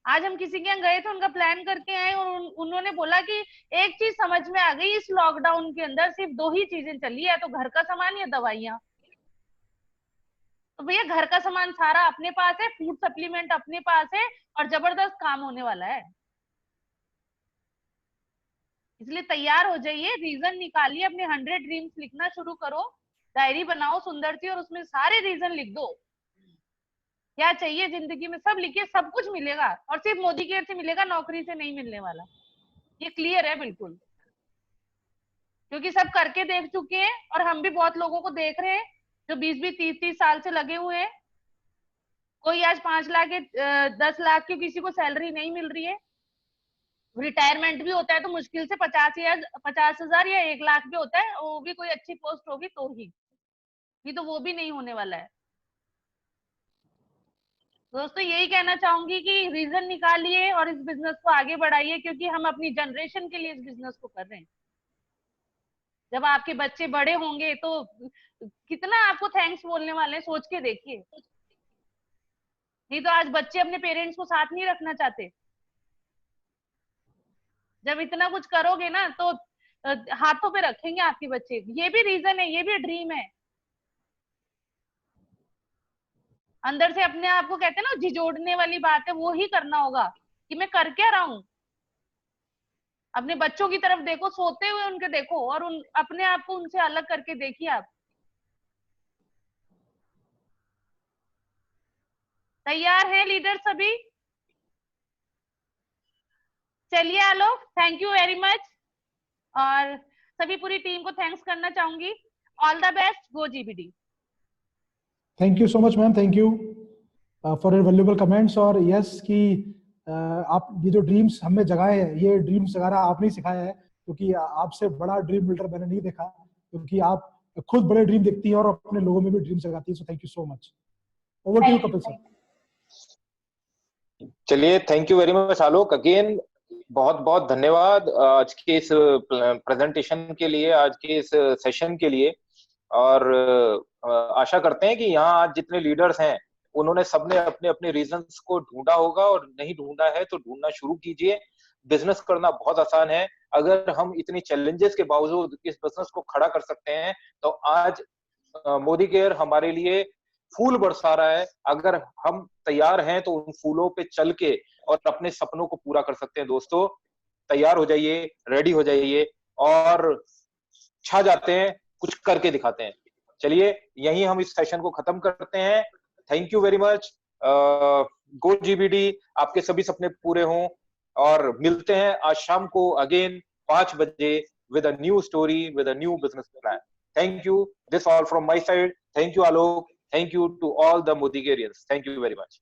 आज हम किसी के यहाँ गए थे, उनका प्लान करके आए, और उन्होंने बोला कि एक चीज समझ में आ गई, इस लॉकडाउन के अंदर सिर्फ 2 ही चीजें चली है, तो घर का सामान या दवाइयां। तो भैया घर का सामान सारा अपने पास है, फूड सप्लीमेंट अपने पास है, और जबरदस्त काम होने वाला है। इसलिए तैयार हो जाइए, रीजन निकालिए, अपने 100 ड्रीम्स लिखना शुरू करो, डायरी बनाओ सुंदर सी, और उसमें सारे रीजन लिख दो, क्या चाहिए जिंदगी में सब लिखिए, सब कुछ मिलेगा, और सिर्फ मोदी केयर से मिलेगा, नौकरी से नहीं मिलने वाला। ये क्लियर है बिल्कुल, क्योंकि सब करके देख चुके हैं, और हम भी बहुत लोगों को देख रहे हैं जो 20-20 30-30 साल से लगे हुए हैं। कोई आज 5 लाख 10 लाख की किसी को सैलरी नहीं मिल रही है। रिटायरमेंट भी होता है तो मुश्किल से 50,000 या 1 लाख भी होता है, वो भी कोई अच्छी पोस्ट होगी तो ही, नहीं तो वो भी नहीं होने वाला है। दोस्तों यही कहना चाहूंगी कि रीजन निकालिए और इस बिजनेस को आगे बढ़ाइए, क्योंकि हम अपनी जनरेशन के लिए इस बिजनेस को कर रहे हैं। जब आपके बच्चे बड़े होंगे तो कितना आपको थैंक्स बोलने वाले हैं, सोच के देखिए। नहीं तो आज बच्चे अपने पेरेंट्स को साथ नहीं रखना चाहते। जब इतना कुछ करोगे ना तो हाथों पे रखेंगे आपके बच्चे। ये भी रीजन है, ये भी ड्रीम है। अंदर से अपने आप को कहते हैं ना, झिझोड़ने वाली बात है, वो ही करना होगा कि मैं कर क्या रहा हूं। अपने बच्चों की तरफ देखो, सोते हुए उनके देखो, और अपने आप को उनसे अलग करके देखिए आप। तैयार है लीडर सभी? चलिए आलोक, थैंक यू वेरी मच, और सभी पूरी टीम को थैंक्स करना चाहूंगी। All the best, go GBD. Thank you so much ma'am, thank you for your valuable comments. और यस कि आप ये जो ड्रीम्स हमें जगाए हैं, ये ड्रीम्स जगाना आपने सिखाया है, क्योंकि आपसे बड़ा ड्रीम बिल्डर मैंने नहीं देखा, क्योंकि आप खुद बड़े ड्रीम देखती हैं और अपने लोगों में भी ड्रीम जगाती है। So thank you so much. Over to you Kapil sir. चलिए, thank you very much Alok. Again बहुत बहुत धन्यवाद आज के इस प्रेजेंटेशन के लिए, आज के इस सेशन के लिए। और आशा करते हैं कि यहाँ आज जितने लीडर्स हैं उन्होंने सबने अपने अपने रीजंस को ढूंढा होगा, और नहीं ढूंढा है तो ढूंढना शुरू कीजिए। बिजनेस करना बहुत आसान है। अगर हम इतनी चैलेंजेस के बावजूद इस बिजनेस को खड़ा कर सकते हैं तो आज मोदी केयर हमारे लिए फूल बरसा रहा है। अगर हम तैयार हैं तो उन फूलों पे चल के और अपने सपनों को पूरा कर सकते हैं। दोस्तों, तैयार हो जाइए, रेडी हो जाइए और छा जाते हैं, कुछ करके दिखाते हैं। चलिए, यहीं हम इस सेशन को खत्म करते हैं। Thank you very much. Go GBD, आपके सभी सपने पूरे हों, और मिलते हैं आज शाम को अगेन 5 बजे with a new story, with a new business plan. Thank you. This all from my side. Thank you, Alok. Thank you to all the Modigarians. Thank you very much.